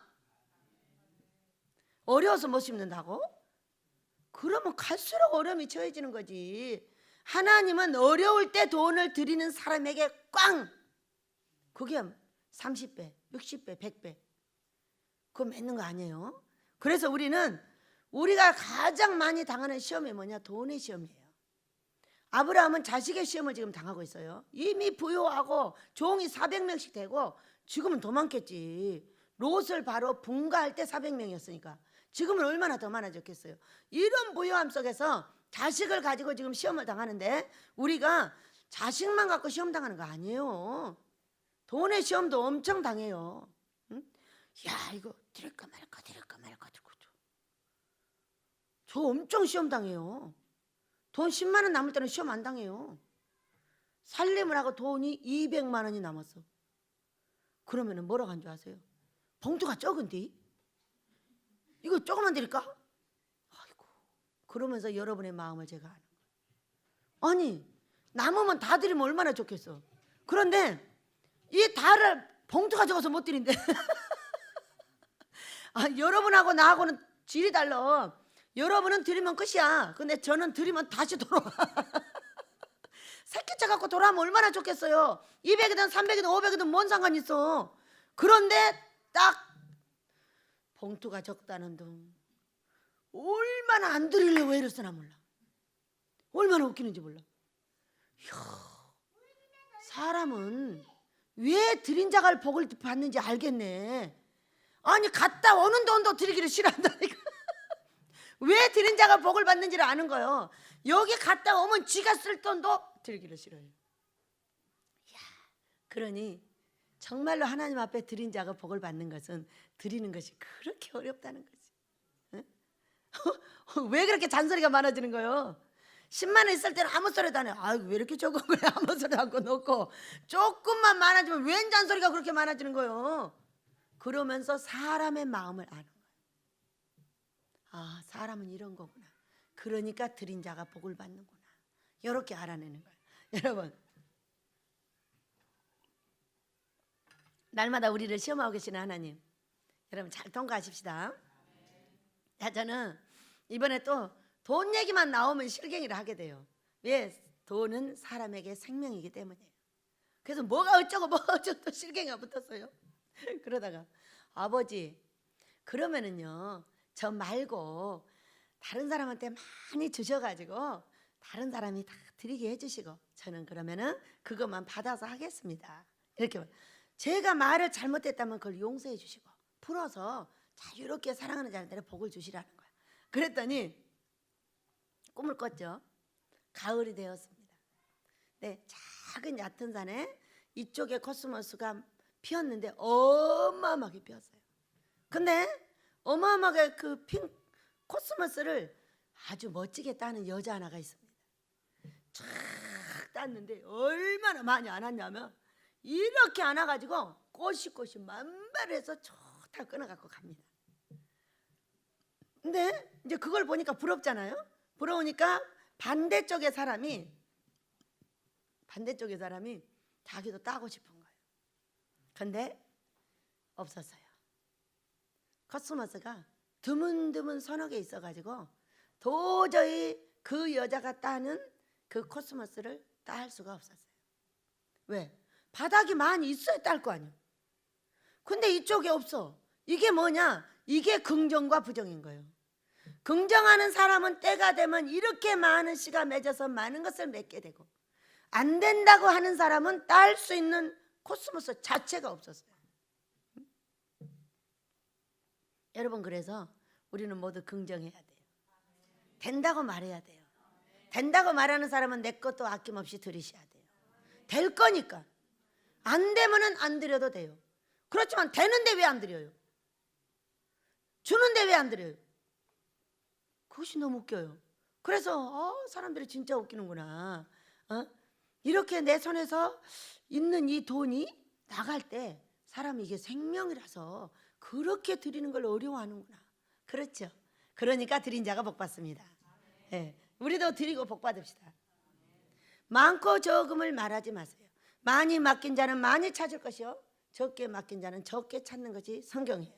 어려워서 못 심는다고? 그러면 갈수록 어려움이 처해지는 거지. 하나님은 어려울 때 돈을 드리는 사람에게 꽝! 그게 30배, 60배, 100배. 그거 맺는 거 아니에요? 그래서 우리가 가장 많이 당하는 시험이 뭐냐? 돈의 시험이에요. 아브라함은 자식의 시험을 지금 당하고 있어요. 이미 부유하고 종이 400명씩 되고, 지금은 더 많겠지. 롯을 바로 분가할 때 400명이었으니까 지금은 얼마나 더 많아졌겠어요. 이런 부유함 속에서 자식을 가지고 지금 시험을 당하는데, 우리가 자식만 갖고 시험 당하는 거 아니에요. 돈의 시험도 엄청 당해요. 응? 야, 이거 드릴까 말까 저 엄청 시험 당해요. 돈 10만 원 남을 때는 시험 안 당해요. 살림을 하고 돈이 200만 원이 남았어. 그러면은 뭐라고 한 줄 아세요? 봉투가 적은데? 이거 조금만 드릴까? 아이고. 그러면서 여러분의 마음을 제가 아는 거예요. 아니, 남으면 다 드리면 얼마나 좋겠어. 그런데 이 다를 봉투가 적어서 못 드린대. 여러분하고 나하고는 질이 달라. 여러분은 드리면 끝이야. 근데 저는 드리면 다시 돌아와. 새끼차 갖고 돌아오면 얼마나 좋겠어요. 200이든 300이든 500이든 뭔 상관이 있어. 그런데 딱 봉투가 적다는 둥. 얼마나 안 드리려고 애를 쓰나 몰라. 얼마나 웃기는지 몰라. 이야, 사람은 왜 드린 자가 복을 받는지 알겠네. 아니, 갔다 오는 돈도 드리기를 싫어한다니까. 왜 드린 자가 복을 받는지를 아는 거예요. 여기 갔다 오면 지가 쓸 돈도 드리기를 싫어요. 이야, 그러니 정말로 하나님 앞에 드린 자가 복을 받는 것은 드리는 것이 그렇게 어렵다는 거지. 응? 왜 그렇게 잔소리가 많아지는 거예요? 10만 원 있을 때는 아무 소리도 안 해. 아이고, 왜 이렇게 적은 거야? 아무 소리도 않고 놓고 조금만 많아지면 웬 잔소리가 그렇게 많아지는 거예요? 그러면서 사람의 마음을 아는 거예요. 아, 사람은 이런 거구나. 그러니까 드린 자가 복을 받는구나. 이렇게 알아내는 거예요. 여러분, 날마다 우리를 시험하고 계시는 하나님, 여러분 잘 통과하십시다. 자, 저는 이번에 또 돈 얘기만 나오면 실갱이를 하게 돼요. 왜? 돈은 사람에게 생명이기 때문이에요. 그래서 뭐가 어쩌고 또 실갱이가 붙었어요. 그러다가 아버지, 그러면은요 저 말고 다른 사람한테 많이 주셔가지고 다른 사람이 다 드리게 해주시고 저는 그러면은 그것만 받아서 하겠습니다. 이렇게 제가 말을 잘못했다면 그걸 용서해 주시고 풀어서 자유롭게 사랑하는 자들한테 복을 주시라는 거야. 그랬더니 꿈을 꿨죠. 가을이 되었습니다. 네, 작은 얕은 산에 이쪽에 코스모스가 피었는데 어마어마하게 피었어요. 근데 어마어마하게 그 핑 코스모스를 아주 멋지게 따는 여자 하나가 있습니다. 쫙 땄는데 얼마나 많이 안았냐면 이렇게 안아가지고 꽃이 만발해서 좋다 끊어갖고 갑니다. 근데 이제 그걸 보니까 부럽잖아요. 부러우니까 반대쪽의 사람이 자기도 따고 싶은 거예요. 근데 없었어요. 코스모스가 드문드문 서너 개 있어가지고 도저히 그 여자가 따는 그 코스모스를 딸 수가 없었어요. 왜? 바닥이 많이 있어야 딸 거 아니에요. 근데 이쪽에 없어. 이게 뭐냐? 이게 긍정과 부정인 거예요. 긍정하는 사람은 때가 되면 이렇게 많은 씨가 맺어서 많은 것을 맺게 되고, 안 된다고 하는 사람은 딸 수 있는 코스모스 자체가 없었어요. 여러분, 그래서 우리는 모두 긍정해야 돼요. 된다고 말해야 돼요. 된다고 말하는 사람은 내 것도 아낌없이 들이셔야 돼요. 될 거니까. 안 되면은 안 드려도 돼요. 그렇지만 되는데 왜 안 드려요? 주는데 왜 안 드려요? 그것이 너무 웃겨요. 그래서 사람들이 진짜 웃기는구나. 이렇게 내 손에서 있는 이 돈이 나갈 때 사람이 이게 생명이라서 그렇게 드리는 걸 어려워하는구나. 그렇죠. 그러니까 드린 자가 복 받습니다. 네, 우리도 드리고 복 받읍시다. 많고 적음을 말하지 마세요. 많이 맡긴 자는 많이 찾을 것이요, 적게 맡긴 자는 적게 찾는 것이 성경이에요.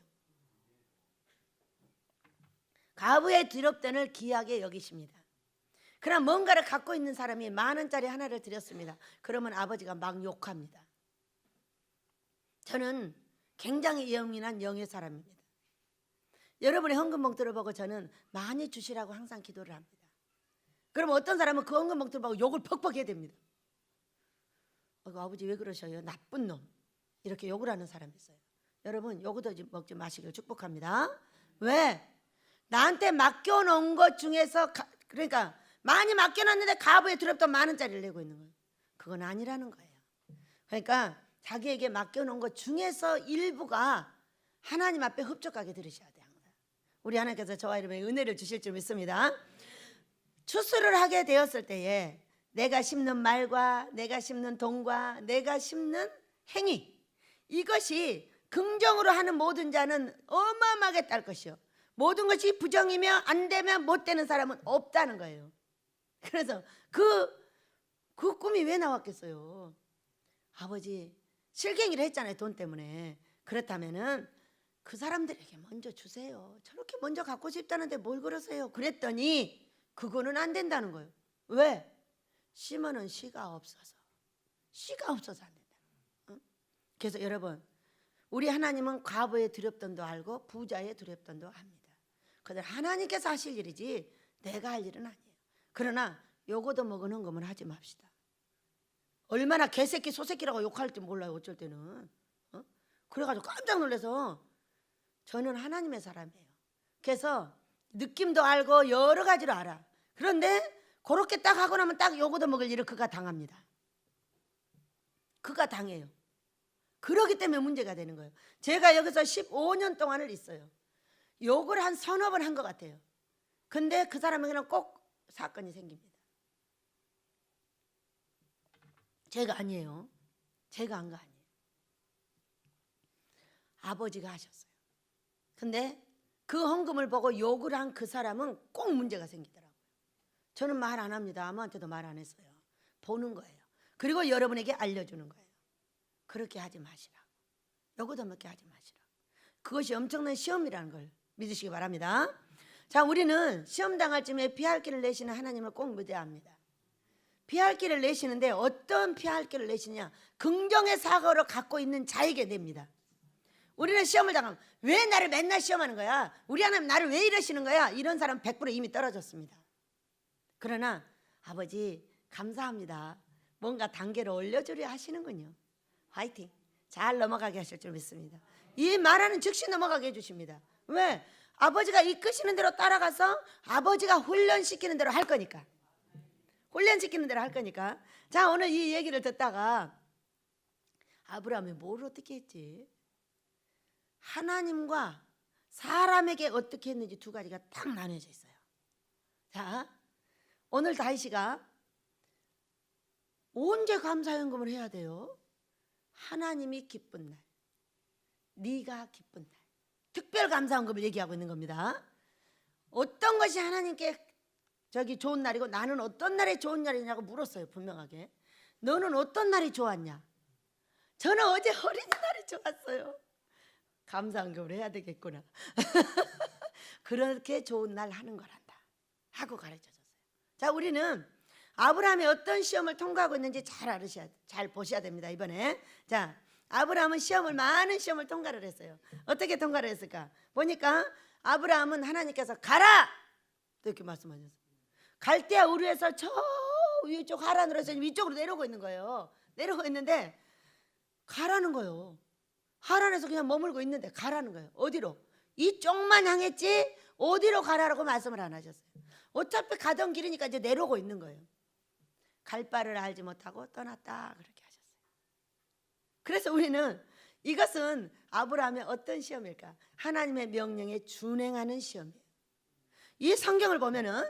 가부의 드롭돈을 귀하게 여기십니다. 그러나 뭔가를 갖고 있는 사람이 10,000원짜리 하나를 드렸습니다. 그러면 아버지가 막 욕합니다. 저는 굉장히 예민한 영의 사람입니다. 여러분의 헌금 봉투를 보고 저는 많이 주시라고 항상 기도를 합니다. 그럼 어떤 사람은 그 헌금 봉투를 보고 욕을 퍽퍽 해야 됩니다. 아버지 왜 그러셔요? 나쁜 놈. 이렇게 욕을 하는 사람이 있어요. 여러분 요거도 먹지 마시길 축복합니다. 왜? 나한테 맡겨놓은 것 중에서 그러니까 많이 맡겨놨는데 가부에 드롭돈 10,000원짜리를 내고 있는 거예요. 그건 아니라는 거예요. 그러니까 자기에게 맡겨놓은 것 중에서 일부가 하나님 앞에 흡족하게 들으셔야 돼요. 항상. 우리 하나님께서 저와 여러분에게 은혜를 주실 줄 믿습니다. 추수를 하게 되었을 때에 내가 심는 말과 내가 심는 돈과 내가 심는 행위, 이것이 긍정으로 하는 모든 자는 어마어마하게 딸 것이요, 모든 것이 부정이며 안 되면 못 되는 사람은 없다는 거예요. 그래서 그 꿈이 왜 나왔겠어요? 아버지 실갱이를 했잖아요, 돈 때문에. 그렇다면은 그 사람들에게 먼저 주세요. 저렇게 먼저 갖고 싶다는데 뭘 그러세요? 그랬더니 그거는 안 된다는 거예요. 왜? 심어는 씨가 없어서 안 된다. 그래서 여러분, 우리 하나님은 과부의 두렵던도 알고 부자의 두렵던도 합니다. 그들 하나님께서 하실 일이지 내가 할 일은 아니에요. 그러나 요거도 먹은 헌금은 하지 맙시다. 얼마나 개새끼 소새끼라고 욕할지 몰라요, 어쩔 때는. 그래가지고 깜짝 놀라서 저는 하나님의 사람이에요. 그래서 느낌도 알고 여러 가지로 알아. 그런데 그렇게 딱 하고 나면 딱 요거도 먹을 일을 그가 당합니다. 그가 당해요. 그러기 때문에 문제가 되는 거예요. 제가 여기서 15년 동안을 있어요. 욕을 한 서너 번 한 것 같아요. 근데 그 사람에게는 꼭 사건이 생깁니다. 제가 아니에요. 제가 한 거 아니에요. 아버지가 하셨어요. 근데 그 헌금을 보고 욕을 한 그 사람은 꼭 문제가 생기더라고요. 저는 말 안 합니다. 아무한테도 말 안 했어요. 보는 거예요. 그리고 여러분에게 알려주는 거예요. 그렇게 하지 마시라고. 요거도 먹게 하지 마시라고. 그것이 엄청난 시험이라는 걸 믿으시기 바랍니다. 자, 우리는 시험 당할 쯤에 피할 길을 내시는 하나님을 꼭 믿어야 합니다. 피할 길을 내시는데 어떤 피할 길을 내시냐? 긍정의 사고를 갖고 있는 자에게 냅니다. 우리는 시험을 당하면 왜 나를 맨날 시험하는 거야? 우리 하나님 나를 왜 이러시는 거야? 이런 사람 100% 이미 떨어졌습니다. 그러나 아버지 감사합니다. 뭔가 단계를 올려주려 하시는군요. 화이팅. 잘 넘어가게 하실 줄 믿습니다. 이 말하는 즉시 넘어가게 해주십니다. 왜? 아버지가 이끄시는 대로 따라가서 아버지가 훈련시키는 대로 할 거니까. 훈련시키는 대로 할 거니까. 자, 오늘 이 얘기를 듣다가 아브라함이 뭘 어떻게 했지? 하나님과 사람에게 어떻게 했는지 두 가지가 딱 나뉘어져 있어요. 자, 오늘 다윗이가 언제 감사연금을 해야 돼요? 하나님이 기쁜 날, 네가 기쁜 날, 특별 감사헌금을 얘기하고 있는 겁니다. 어떤 것이 하나님께 좋은 날이고 나는 어떤 날이 좋은 날이냐고 물었어요. 분명하게. 너는 어떤 날이 좋았냐? 저는 어제 어린이날이 좋았어요. 감사헌금을 해야 되겠구나. 그렇게 좋은 날 하는 거란다 하고 가르쳐줬어요. 자, 우리는 아브라함이 어떤 시험을 통과하고 있는지 잘 보셔야 됩니다. 이번에. 자, 아브라함은 많은 시험을 통과를 했어요. 어떻게 통과를 했을까? 보니까 아브라함은 하나님께서 가라! 이렇게 말씀하셨어요. 갈대아 우르에서 저 위쪽 하란으로 해서 위쪽으로 내려오고 있는 거예요. 내려오고 있는데 가라는 거예요. 하란에서 그냥 머물고 있는데 가라는 거예요. 어디로? 이쪽만 향했지 어디로 가라라고 말씀을 안 하셨어요. 어차피 가던 길이니까 이제 내려오고 있는 거예요. 갈 바를 알지 못하고 떠났다 그렇게 하셨어요. 그래서 우리는 이것은 아브라함의 어떤 시험일까? 하나님의 명령에 준행하는 시험이에요. 이 성경을 보면은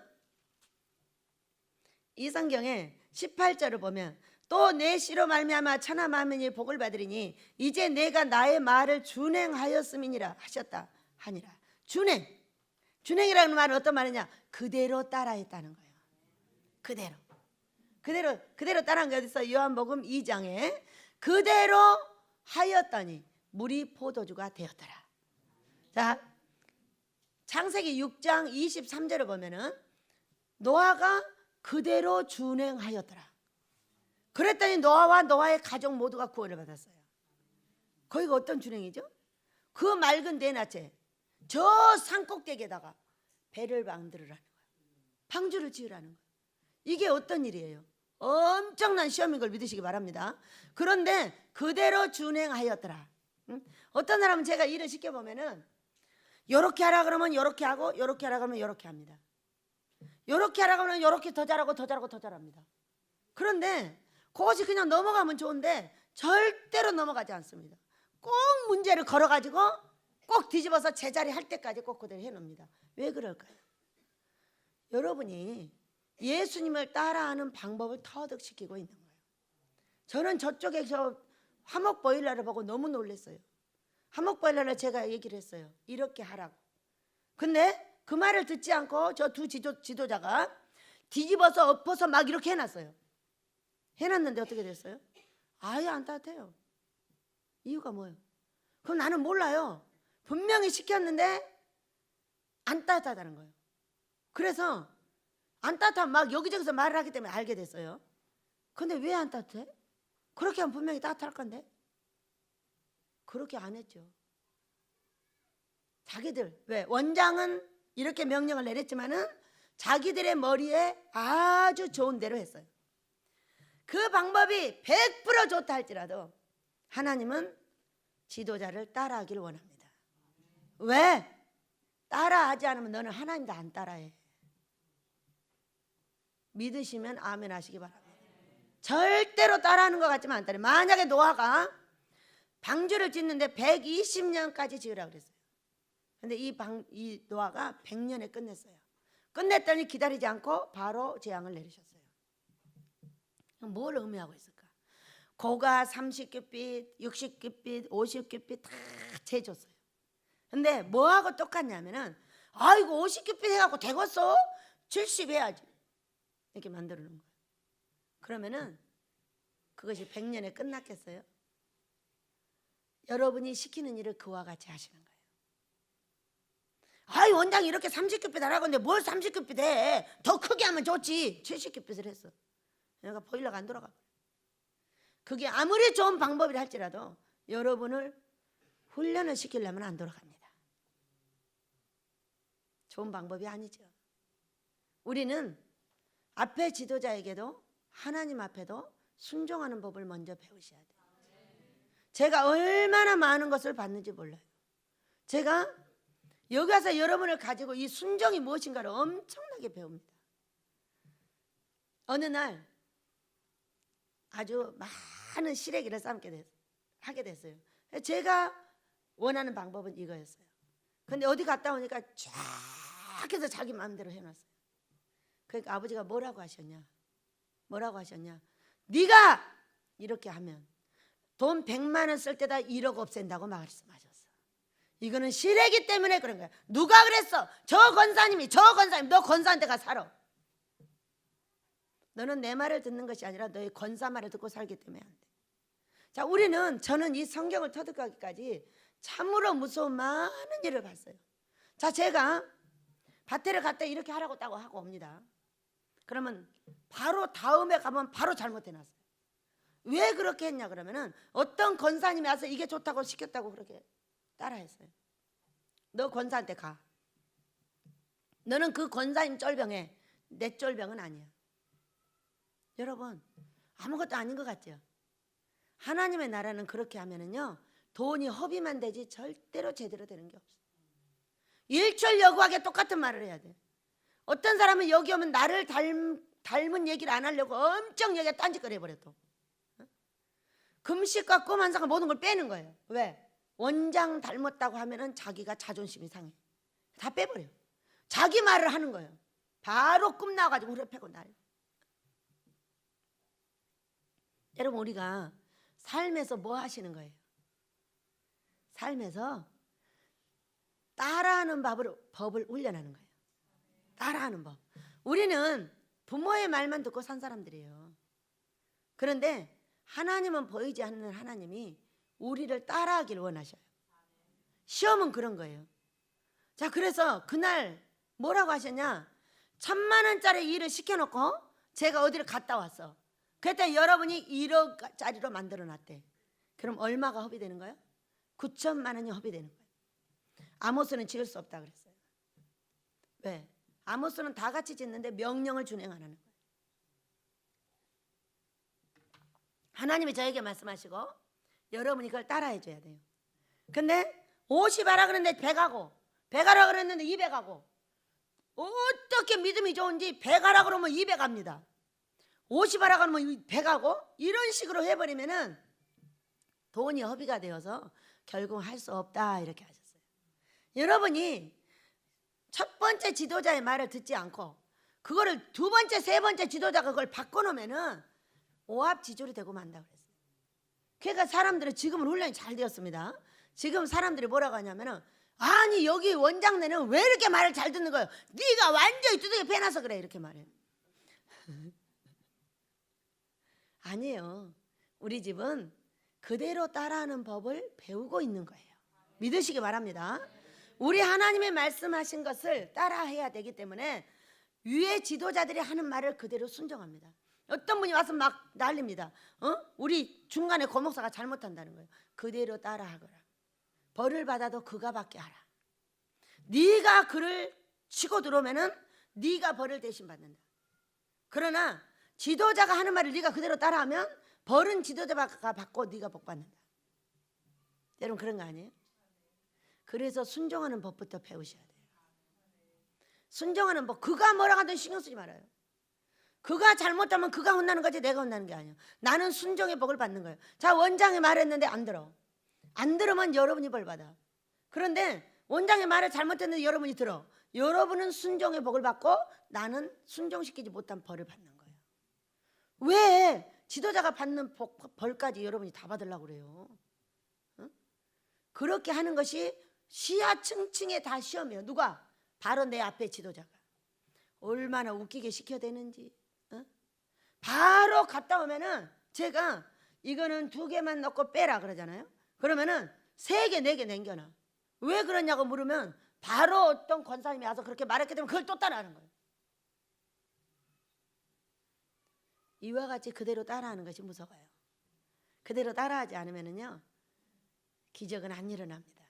이 성경에 18절을 보면 또 내 씨로 말미암아 천하 만민이 복을 받으리니 이제 내가 나의 말을 준행하였음이니라 하셨다 하니라. 준행이라는 말은 어떤 말이냐? 그대로 따라했다는 거예요. 그대로 따라한 게 어디서? 요한복음 2장에 그대로 하였더니 물이 포도주가 되었더라. 자, 창세기 6장 23절을 보면은 노아가 그대로 준행하였더라. 그랬더니 노아와 노아의 가족 모두가 구원을 받았어요. 거기가 어떤 준행이죠? 그 맑은 대낮에 저 산꼭대기에다가 배를 만들으라는 거예요. 방주를 지으라는 거예요. 이게 어떤 일이에요? 엄청난 시험인 걸 믿으시기 바랍니다. 그런데 그대로 준행하였더라. 어떤 사람은 제가 일을 시켜보면은 요렇게 하라 그러면 요렇게 하고 요렇게 하라 그러면 요렇게 합니다. 요렇게 하라 그러면 요렇게 더 잘하고 더 잘하고 더 잘합니다. 그런데 그것이 그냥 넘어가면 좋은데 절대로 넘어가지 않습니다. 꼭 문제를 걸어가지고 꼭 뒤집어서 제자리 할 때까지 꼭 그대로 해놓습니다. 왜 그럴까요? 여러분이 예수님을 따라하는 방법을 터득시키고 있는 거예요. 저는 저쪽에서 화목보일러를 보고 너무 놀랐어요. 화목보일러를 제가 얘기를 했어요. 이렇게 하라고. 근데 그 말을 듣지 않고 저 두 지도자가 뒤집어서 엎어서 막 이렇게 해놨어요. 해놨는데 어떻게 됐어요? 아예 안 따뜻해요. 이유가 뭐예요? 그럼 나는 몰라요. 분명히 시켰는데 안 따뜻하다는 거예요. 그래서 안 따뜻하면 막 여기저기서 말을 하기 때문에 알게 됐어요. 근데 왜 안 따뜻해? 그렇게 하면 분명히 따뜻할 건데. 그렇게 안 했죠. 자기들, 왜? 원장은 이렇게 명령을 내렸지만은 자기들의 머리에 아주 좋은 대로 했어요. 그 방법이 100% 좋다 할지라도 하나님은 지도자를 따라하기를 원합니다. 왜? 따라하지 않으면 너는 하나님도 안 따라해. 믿으시면 아멘 하시기 바랍니다. 절대로 따라하는 것 같지만 안 따라해. 만약에 노아가 방주를 짓는데 120년까지 지으라고 그랬어요. 근데 이 노아가 100년에 끝냈어요. 끝냈더니 기다리지 않고 바로 재앙을 내리셨어요. 뭘 의미하고 있을까? 고가 30규빗, 60규빗, 50규빗 다 재줬어요. 근데 뭐하고 똑같냐면은 아이고 50규빗 해갖고 되겠어? 70 해야지. 이렇게 만들어 놓은 거예요. 그러면은 그것이 100년에 끝났겠어요? 여러분이 시키는 일을 그와 같이 하시는 거예요. 아이 원장이 이렇게 30규빗 하라고 했는데 뭘 30규빗 해? 더 크게 하면 좋지. 70규빗을 했어. 내가 보일러가 안 돌아가. 그게 아무리 좋은 방법이라 할지라도 여러분을 훈련을 시키려면 안 돌아갑니다. 좋은 방법이 아니죠. 우리는 앞에 지도자에게도 하나님 앞에도 순종하는 법을 먼저 배우셔야 돼요. 제가 얼마나 많은 것을 받는지 몰라요. 제가 여기 와서 여러분을 가지고 이 순종이 무엇인가를 엄청나게 배웁니다. 어느 날 아주 많은 시래기를 하게 됐어요. 제가 원하는 방법은 이거였어요. 근데 어디 갔다 오니까 쫙 해서 자기 마음대로 해놨어요. 그러니까 아버지가 뭐라고 하셨냐? 네가 이렇게 하면 돈 100만 원 쓸 때다 1억 없앤다고 말씀하셨어. 이거는 시래기 때문에 그런 거야. 누가 그랬어? 저 권사님 너 권사한테 가 살아. 너는 내 말을 듣는 것이 아니라 너의 권사 말을 듣고 살기 때문에 안 돼. 자, 저는 이 성경을 터득하기까지 참으로 무서운 많은 일을 봤어요. 자, 제가 밭에를 갔다 이렇게 하라고 하고 옵니다. 그러면 바로 다음에 가면 바로 잘못해놨어요. 왜 그렇게 했냐 그러면은 어떤 권사님이 와서 이게 좋다고 시켰다고 그렇게 따라했어요. 너 권사한테 가. 너는 그 권사님 쫄병에 내 쫄병은 아니야. 여러분 아무것도 아닌 것 같죠? 하나님의 나라는 그렇게 하면은요 돈이 허비만 되지 절대로 제대로 되는 게 없어요. 일철여구하게 똑같은 말을 해야 돼. 어떤 사람은 여기 오면 나를 닮은 얘기를 안 하려고 엄청 여기에 딴짓거리 해버려. 또 금식과 꿈 한상과 모든 걸 빼는 거예요. 왜? 원장 닮았다고 하면은 자기가 자존심이 상해. 다 빼버려. 자기 말을 하는 거예요. 바로 꿈 나와가지고 후려패고 날. 여러분, 우리가 삶에서 뭐 하시는 거예요? 삶에서 따라하는 법을 훈련하는 거예요. 따라하는 법. 우리는 부모의 말만 듣고 산 사람들이에요. 그런데 하나님은 보이지 않는 하나님이 우리를 따라하길 원하셔요. 시험은 그런 거예요. 자, 그래서 그날 뭐라고 하셨냐? 1,000,000원짜리 일을 시켜놓고 제가 어디를 갔다 왔어. 그랬더니 여러분이 1억짜리로 만들어놨대. 그럼 얼마가 허비되는 거예요? 9,000,000 원이 허비되는 거예요. 아모스는 지을 수 없다 그랬어요. 왜? 아모스는 다 같이 짓는데 명령을 준행 안 하는 거예요. 하나님이 저에게 말씀하시고 여러분이 그걸 따라해 줘야 돼요. 근데 50 하라 그랬는데 100 하고 100 하라 그랬는데 200 하고, 어떻게 믿음이 좋은지 100 하라 그러면 200 합니다. 50 하라 그러면 100 하고, 이런 식으로 해버리면은 돈이 허비가 되어서 결국 할 수 없다 이렇게 하셨어요. 여러분이 첫 번째 지도자의 말을 듣지 않고 그거를 두 번째, 세 번째 지도자가 그걸 바꿔놓으면은 오합지졸이 되고 만다 그랬어요. 그러니까 사람들은 지금은 훈련이 잘 되었습니다. 지금 사람들이 뭐라고 하냐면은, 아니 여기 원장네는 왜 이렇게 말을 잘 듣는 거예요? 네가 완전히 두둑이 패놔서 그래, 이렇게 말해요. 아니에요. 우리 집은 그대로 따라하는 법을 배우고 있는 거예요. 믿으시기 바랍니다. 우리 하나님의 말씀하신 것을 따라해야 되기 때문에 위에 지도자들이 하는 말을 그대로 순종합니다. 어떤 분이 와서 막 난립니다. 우리 중간에 고목사가 잘못한다는 거예요. 그대로 따라하거라. 벌을 받아도 그가 받게 하라. 네가 그를 치고 들어오면은 네가 벌을 대신 받는다. 그러나 지도자가 하는 말을 네가 그대로 따라하면 벌은 지도자가 받고 네가 복 받는다. 여러분, 그런 거 아니에요? 그래서 순종하는 법부터 배우셔야 돼요. 순종하는 법, 그가 뭐라고 하든 신경 쓰지 말아요. 그가 잘못하면 그가 혼나는 거지 내가 혼나는 게 아니에요. 나는 순종의 복을 받는 거예요. 자, 원장이 말했는데 안 들어. 안 들으면 여러분이 벌 받아. 그런데 원장의 말을 잘못했는데 여러분이 들어. 여러분은 순종의 복을 받고 나는 순종시키지 못한 벌을 받는 거예요. 왜 지도자가 받는 벌까지 여러분이 다 받으려고 그래요? 그렇게 하는 것이 시야층층의 다 시험이에요. 누가? 바로 내 앞에 지도자가. 얼마나 웃기게 시켜야 되는지. 바로 갔다 오면은 제가 이거는 2개만 넣고 빼라 그러잖아요. 그러면은 3개, 4개 남겨놔. 왜 그러냐고 물으면 바로 어떤 권사님이 와서 그렇게 말했기 때문에 그걸 또 따라하는 거예요. 이와 같이 그대로 따라하는 것이 무서워요. 그대로 따라하지 않으면은요, 기적은 안 일어납니다.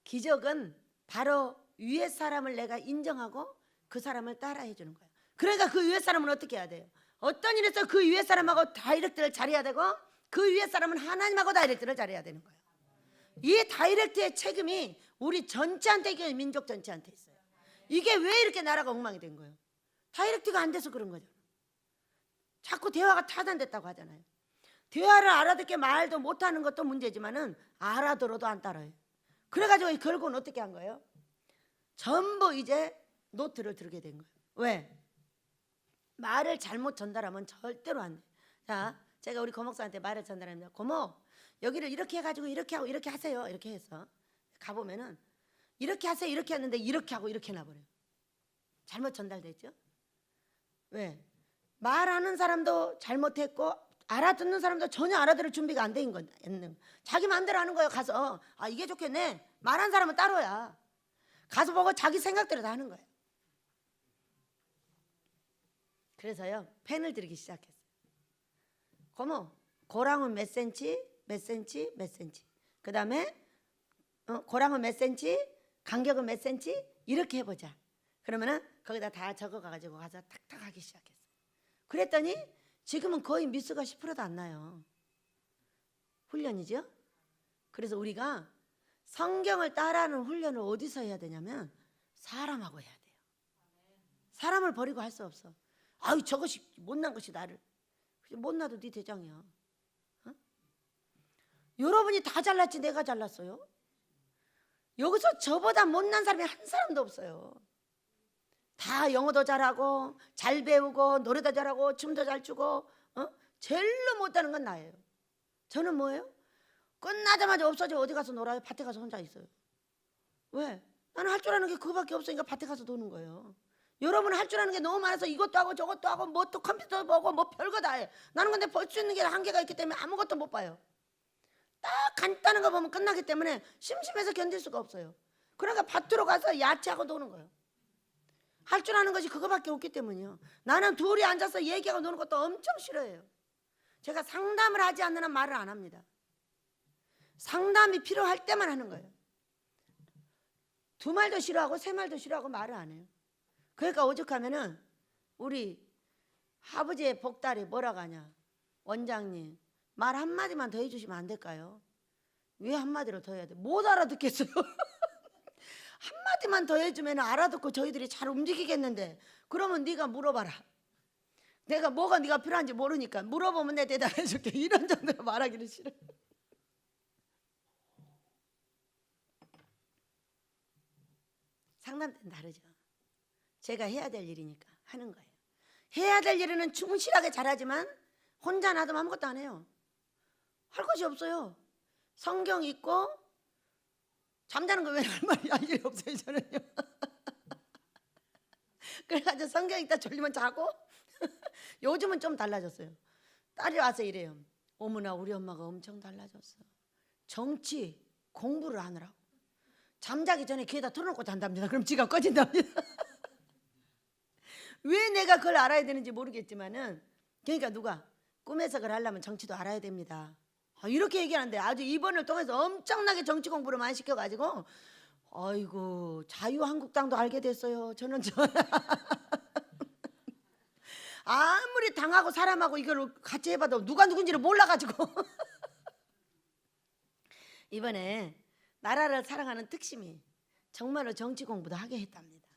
기적은 바로 위에 사람을 내가 인정하고 그 사람을 따라해 주는 거예요. 그러니까 그 위에 사람은 어떻게 해야 돼요? 어떤 일에서 그 위에 사람하고 다이렉트를 잘해야 되고 그 위에 사람은 하나님하고 다이렉트를 잘해야 되는 거예요. 이 다이렉트의 책임이 우리 전체한테 있고 민족 전체한테 있어요. 이게 왜 이렇게 나라가 엉망이 된 거예요? 다이렉트가 안 돼서 그런 거죠. 자꾸 대화가 타단됐다고 하잖아요. 대화를 알아듣게 말도 못하는 것도 문제지만은 알아들어도 안 따라요. 그래가지고 결국은 어떻게 한 거예요? 전부 이제 노트를 들게 된 거예요. 왜? 말을 잘못 전달하면 절대로 안 돼. 자, 제가 우리 고목사한테 말을 전달합니다. 고목, 여기를 이렇게 해가지고 이렇게 하고 이렇게 하세요. 이렇게 해서 가보면은 이렇게 하세요. 이렇게 했는데 이렇게 하고 이렇게 해놔버려요. 잘못 전달됐죠? 왜? 말하는 사람도 잘못했고 알아듣는 사람도 전혀 알아들을 준비가 안 된 거예요. 자기 마음대로 하는 거예요. 가서 아, 이게 좋겠네. 말한 사람은 따로야. 가서 보고 자기 생각대로 다 하는 거예요. 그래서요, 펜을 들기 시작했어요. 고모, 고랑은 몇 센치, 몇 센치, 몇 센치. 그 다음에 고랑은 몇 센치, 간격은 몇 센치, 이렇게 해보자. 그러면은 거기다 다 적어가지고 가서 탁탁 하기 시작했어요. 그랬더니 지금은 거의 미스가 10%도 안 나요. 훈련이죠. 그래서 우리가 성경을 따라하는 훈련을 어디서 해야 되냐면 사람하고 해야 돼요. 사람을 버리고 할 수 없어. 아유 저것이 못난 것이 나를. 못나도 네 대장이야. 어? 여러분이 다 잘났지 내가 잘났어요? 여기서 저보다 못난 사람이 한 사람도 없어요. 다 영어도 잘하고 잘 배우고 노래도 잘하고 춤도 잘 추고 제일로 못하는 건 나예요. 저는 뭐예요? 끝나자마자 없어져 어디 가서 놀아요? 밭에 가서 혼자 있어요. 왜? 나는 할 줄 아는 게 그거밖에 없으니까 밭에 가서 노는 거예요. 여러분은 할 줄 아는 게 너무 많아서 이것도 하고 저것도 하고 뭐 또 컴퓨터도 보고 뭐 별거 다 해. 나는 근데 볼 수 있는 게 한계가 있기 때문에 아무것도 못 봐요. 딱 간단한 거 보면 끝나기 때문에 심심해서 견딜 수가 없어요. 그러니까 밭으로 가서 야채하고 노는 거예요. 할 줄 아는 것이 그거밖에 없기 때문이요. 나는 둘이 앉아서 얘기하고 노는 것도 엄청 싫어해요. 제가 상담을 하지 않는 한 말을 안 합니다. 상담이 필요할 때만 하는 거예요. 두 말도 싫어하고 세 말도 싫어하고 말을 안 해요. 그러니까 오죽하면은 우리 아버지의 복달이 뭐라고 하냐. 원장님 말 한마디만 더 해주시면 안 될까요? 왜 한마디로 더 해야 돼? 못 알아듣겠어요. 한마디만 더 해주면 알아듣고 저희들이 잘 움직이겠는데 그러면 네가 물어봐라. 내가 뭐가 네가 필요한지 모르니까 물어보면 내 대답해 줄게. 이런 정도로 말하기는 싫어요. 상담 때는 다르죠. 제가 해야 될 일이니까 하는 거예요. 해야 될 일은 충실하게 잘하지만 혼자 놔두면 아무것도 안 해요. 할 것이 없어요. 성경 읽고 잠자는 거 왜 할 말이 할 일이 없어요 저는요. 그래가지고 성경 읽다 졸리면 자고 요즘은 좀 달라졌어요. 딸이 와서 이래요. 어머나 우리 엄마가 엄청 달라졌어. 정치 공부를 하느라고 잠자기 전에 귀에다 틀어놓고 잔답니다. 그럼 지가 꺼진답니다. 왜 내가 그걸 알아야 되는지 모르겠지만은 그러니까 누가 꿈에서 그걸 하려면 정치도 알아야 됩니다. 이렇게 얘기하는데 아주 이번을 통해서 엄청나게 정치 공부를 많이 시켜가지고 아이고 자유한국당도 알게 됐어요. 저는 아무리 당하고 사람하고 이걸 같이 해봐도 누가 누군지를 몰라가지고 이번에 나라를 사랑하는 특심이 정말로 정치 공부도 하게 했답니다.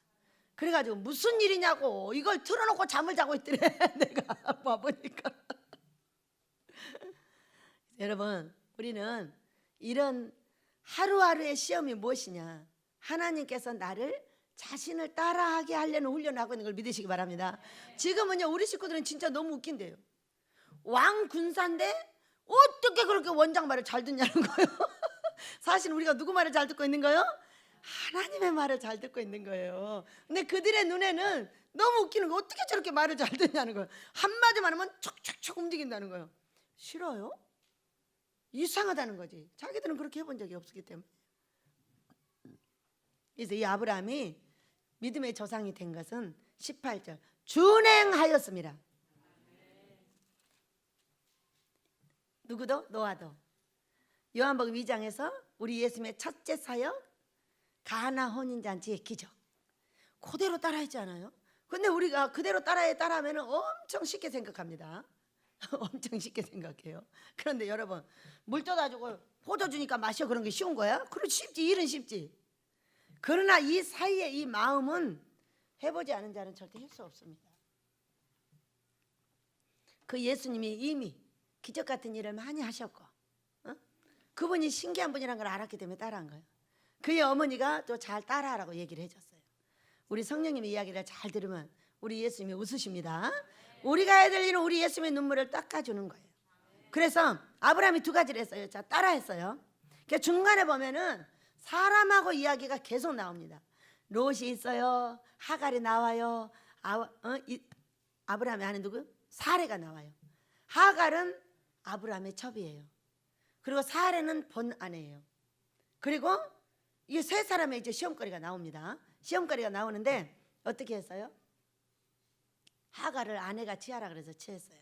그래가지고 무슨 일이냐고 이걸 틀어놓고 잠을 자고 있더래. 내가 와보니까 여러분 우리는 이런 하루하루의 시험이 무엇이냐. 하나님께서 나를 자신을 따라하게 하려는 훈련을 하고 있는 걸 믿으시기 바랍니다. 지금은요 우리 식구들은 진짜 너무 웃긴데요. 왕 군사인데 어떻게 그렇게 원장 말을 잘 듣냐는 거예요. 사실 우리가 누구 말을 잘 듣고 있는 거예요? 하나님의 말을 잘 듣고 있는 거예요. 근데 그들의 눈에는 너무 웃기는 거 어떻게 저렇게 말을 잘 듣냐는 거예요. 한마디만 하면 촉촉촉 움직인다는 거예요. 싫어요? 이상하다는 거지. 자기들은 그렇게 해본 적이 없기 때문에. 그래서 이 아브라함이 믿음의 조상이 된 것은 18절 준행하였습니다. 누구도? 노아도. 요한복음 2장에서 우리 예수님의 첫째 사역 가나 혼인잔치의 기적 그대로 따라하지 않아요? 근데 우리가 그대로 따라하면 엄청 쉽게 생각합니다. 엄청 쉽게 생각해요. 그런데 여러분 물 떠다주고 포도 주니까 마셔 그런 게 쉬운 거야? 그럼 쉽지. 일은 쉽지. 그러나 이 사이에 이 마음은 해보지 않은 자는 절대 할 수 없습니다. 그 예수님이 이미 기적 같은 일을 많이 하셨고 그분이 신기한 분이라는 걸 알았기 때문에 따라한 거예요. 그의 어머니가 또 잘 따라하라고 얘기를 해줬어요. 우리 성령님의 이야기를 잘 들으면 우리 예수님이 웃으십니다. 우리가 해야 될 일은 우리 예수님의 눈물을 닦아주는 거예요. 그래서 아브라함이 두 가지를 했어요. 자, 따라했어요. 그러니까 중간에 보면은 사람하고 이야기가 계속 나옵니다. 롯이 있어요. 하갈이 나와요. 아브라함이 아는 누구? 사레가 나와요. 하갈은 아브라함의 첩이에요. 그리고 사레는 본 아내예요. 그리고 이 세 사람의 이제 시험거리가 나옵니다. 시험거리가 나오는데 어떻게 했어요? 하갈을 아내가 취하라 그래서 취했어요.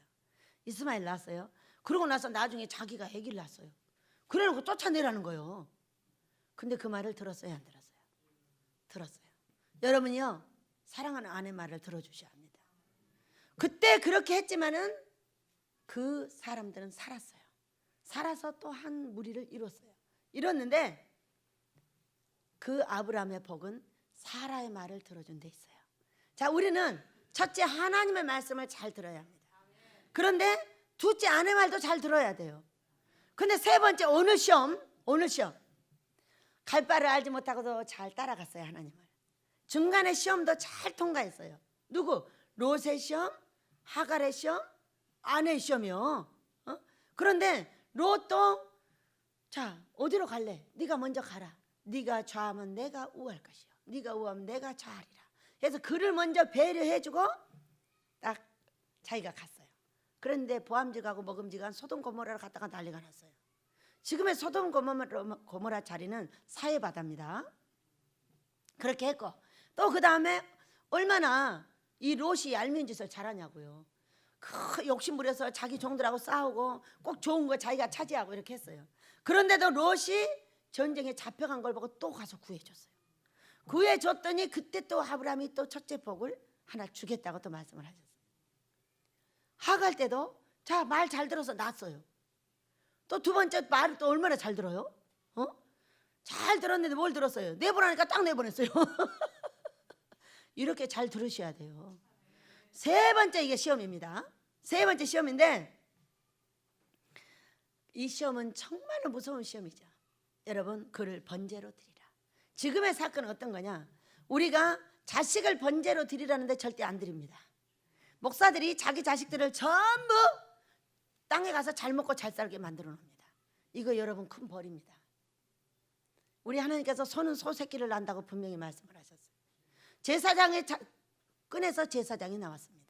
이스마엘 낳았어요. 그러고 나서 나중에 자기가 아기를 낳았어요. 그래놓고 쫓아내라는 거예요. 근데 그 말을 들었어요, 안 들었어요? 들었어요. 여러분이요 사랑하는 아내 말을 들어주셔야 합니다. 그때 그렇게 했지만은 그 사람들은 살았어요. 살아서 또 한 무리를 이뤘어요. 이뤘는데 그 아브라함의 복은 사라의 말을 들어준 데 있어요. 자, 우리는 첫째 하나님의 말씀을 잘 들어야 합니다. 그런데 둘째 아내 말도 잘 들어야 돼요. 근데 세 번째 오늘 시험 갈 바를 알지 못하고도 잘 따라갔어요. 하나님을. 중간에 시험도 잘 통과했어요. 누구? 롯의 시험, 하갈의 시험, 아내의 시험이요. 그런데 롯도 자, 어디로 갈래? 네가 먼저 가라. 네가 좌하면 내가 우할 것이요, 네가 우하면 내가 좌하리라. 그래서 그를 먼저 배려해주고 딱 자기가 갔어요. 그런데 보암직하고 먹음직한 소돔 고모라를 갔다가 난리가 났어요. 지금의 소돔 고모라 자리는 사해바다입니다. 그렇게 했고, 또 그 다음에 얼마나 이 롯이 얄미운 짓을 잘하냐고요. 그 욕심부려서 자기 종들하고 싸우고 꼭 좋은 거 자기가 차지하고 이렇게 했어요. 그런데도 롯이 전쟁에 잡혀간 걸 보고 또 가서 구해줬어요. 구해줬더니 그때 또 아브라함이 또 첫째 복을 하나 주겠다고 또 말씀을 하셨어요. 하갈 때도 자, 말 잘 들어서 낳았어요. 또 두 번째 말을 또 얼마나 잘 들어요? 잘 들었는데 뭘 들었어요? 내보라니까 딱 내보냈어요. 이렇게 잘 들으셔야 돼요. 세 번째 이게 시험입니다. 세 번째 시험인데 이 시험은 정말로 무서운 시험이죠. 여러분, 그를 번제로 드리라. 지금의 사건은 어떤 거냐? 우리가 자식을 번제로 드리라는데 절대 안 드립니다. 목사들이 자기 자식들을 전부 땅에 가서 잘 먹고 잘 살게 만들어 놉니다. 이거 여러분 큰 벌입니다. 우리 하나님께서 소는 소 새끼를 낳는다고 분명히 말씀을 하셨어요. 제사장의 끈에서 제사장이 나왔습니다.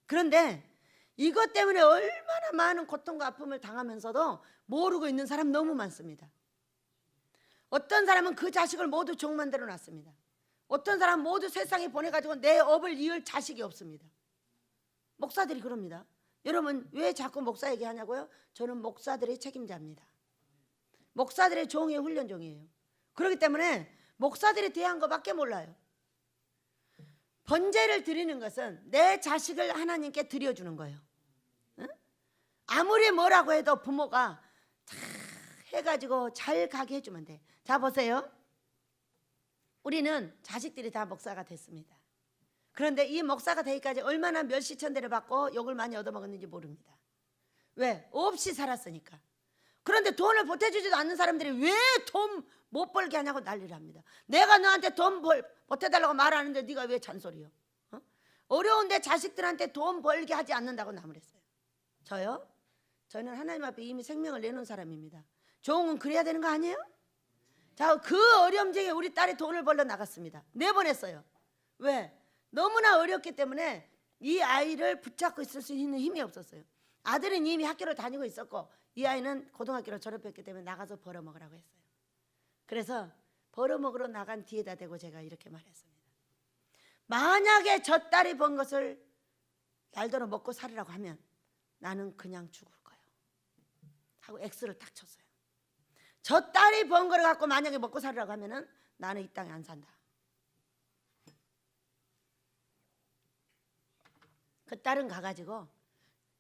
그런데 이것 때문에 얼마나 많은 고통과 아픔을 당하면서도 모르고 있는 사람 너무 많습니다. 어떤 사람은 그 자식을 모두 종 만들어 놨습니다. 어떤 사람은 모두 세상에 보내가지고 내 업을 이을 자식이 없습니다. 목사들이 그럽니다. 여러분, 왜 자꾸 목사 얘기하냐고요? 저는 목사들의 책임자입니다. 목사들의 종이에요. 훈련종이에요. 그렇기 때문에 목사들에 대한 것밖에 몰라요. 번제를 드리는 것은 내 자식을 하나님께 드려주는 거예요. 응? 아무리 뭐라고 해도 부모가 다 해가지고 잘 가게 해주면 돼. 자, 보세요. 우리는 자식들이 다 목사가 됐습니다. 그런데 이 목사가 되기까지 얼마나 멸시천대를 받고 욕을 많이 얻어먹었는지 모릅니다. 왜? 없이 살았으니까. 그런데 돈을 보태주지도 않는 사람들이 왜 돈 못 벌게 하냐고 난리를 합니다. 내가 너한테 돈 보태달라고 말하는데 네가 왜 잔소리요? 어려운데 자식들한테 돈 벌게 하지 않는다고 나무랬어요. 저요? 저는 하나님 앞에 이미 생명을 내놓은 사람입니다. 종은 그래야 되는 거 아니에요? 자, 그 어려움쟁이 우리 딸이 돈을 벌러 나갔습니다. 내보냈어요. 왜? 너무나 어렵기 때문에 이 아이를 붙잡고 있을 수 있는 힘이 없었어요. 아들은 이미 학교를 다니고 있었고 이 아이는 고등학교를 졸업했기 때문에 나가서 벌어먹으라고 했어요. 그래서 벌어먹으러 나간 뒤에다 대고 제가 이렇게 말했습니다. 만약에 저 딸이 번 것을 날더러 먹고 살으라고 하면 나는 그냥 죽을 거예요 하고 X를 딱 쳤어요. 저 딸이 번 거를 갖고 만약에 먹고 살으라고 하면은 나는 이 땅에 안 산다. 그 딸은 가가지고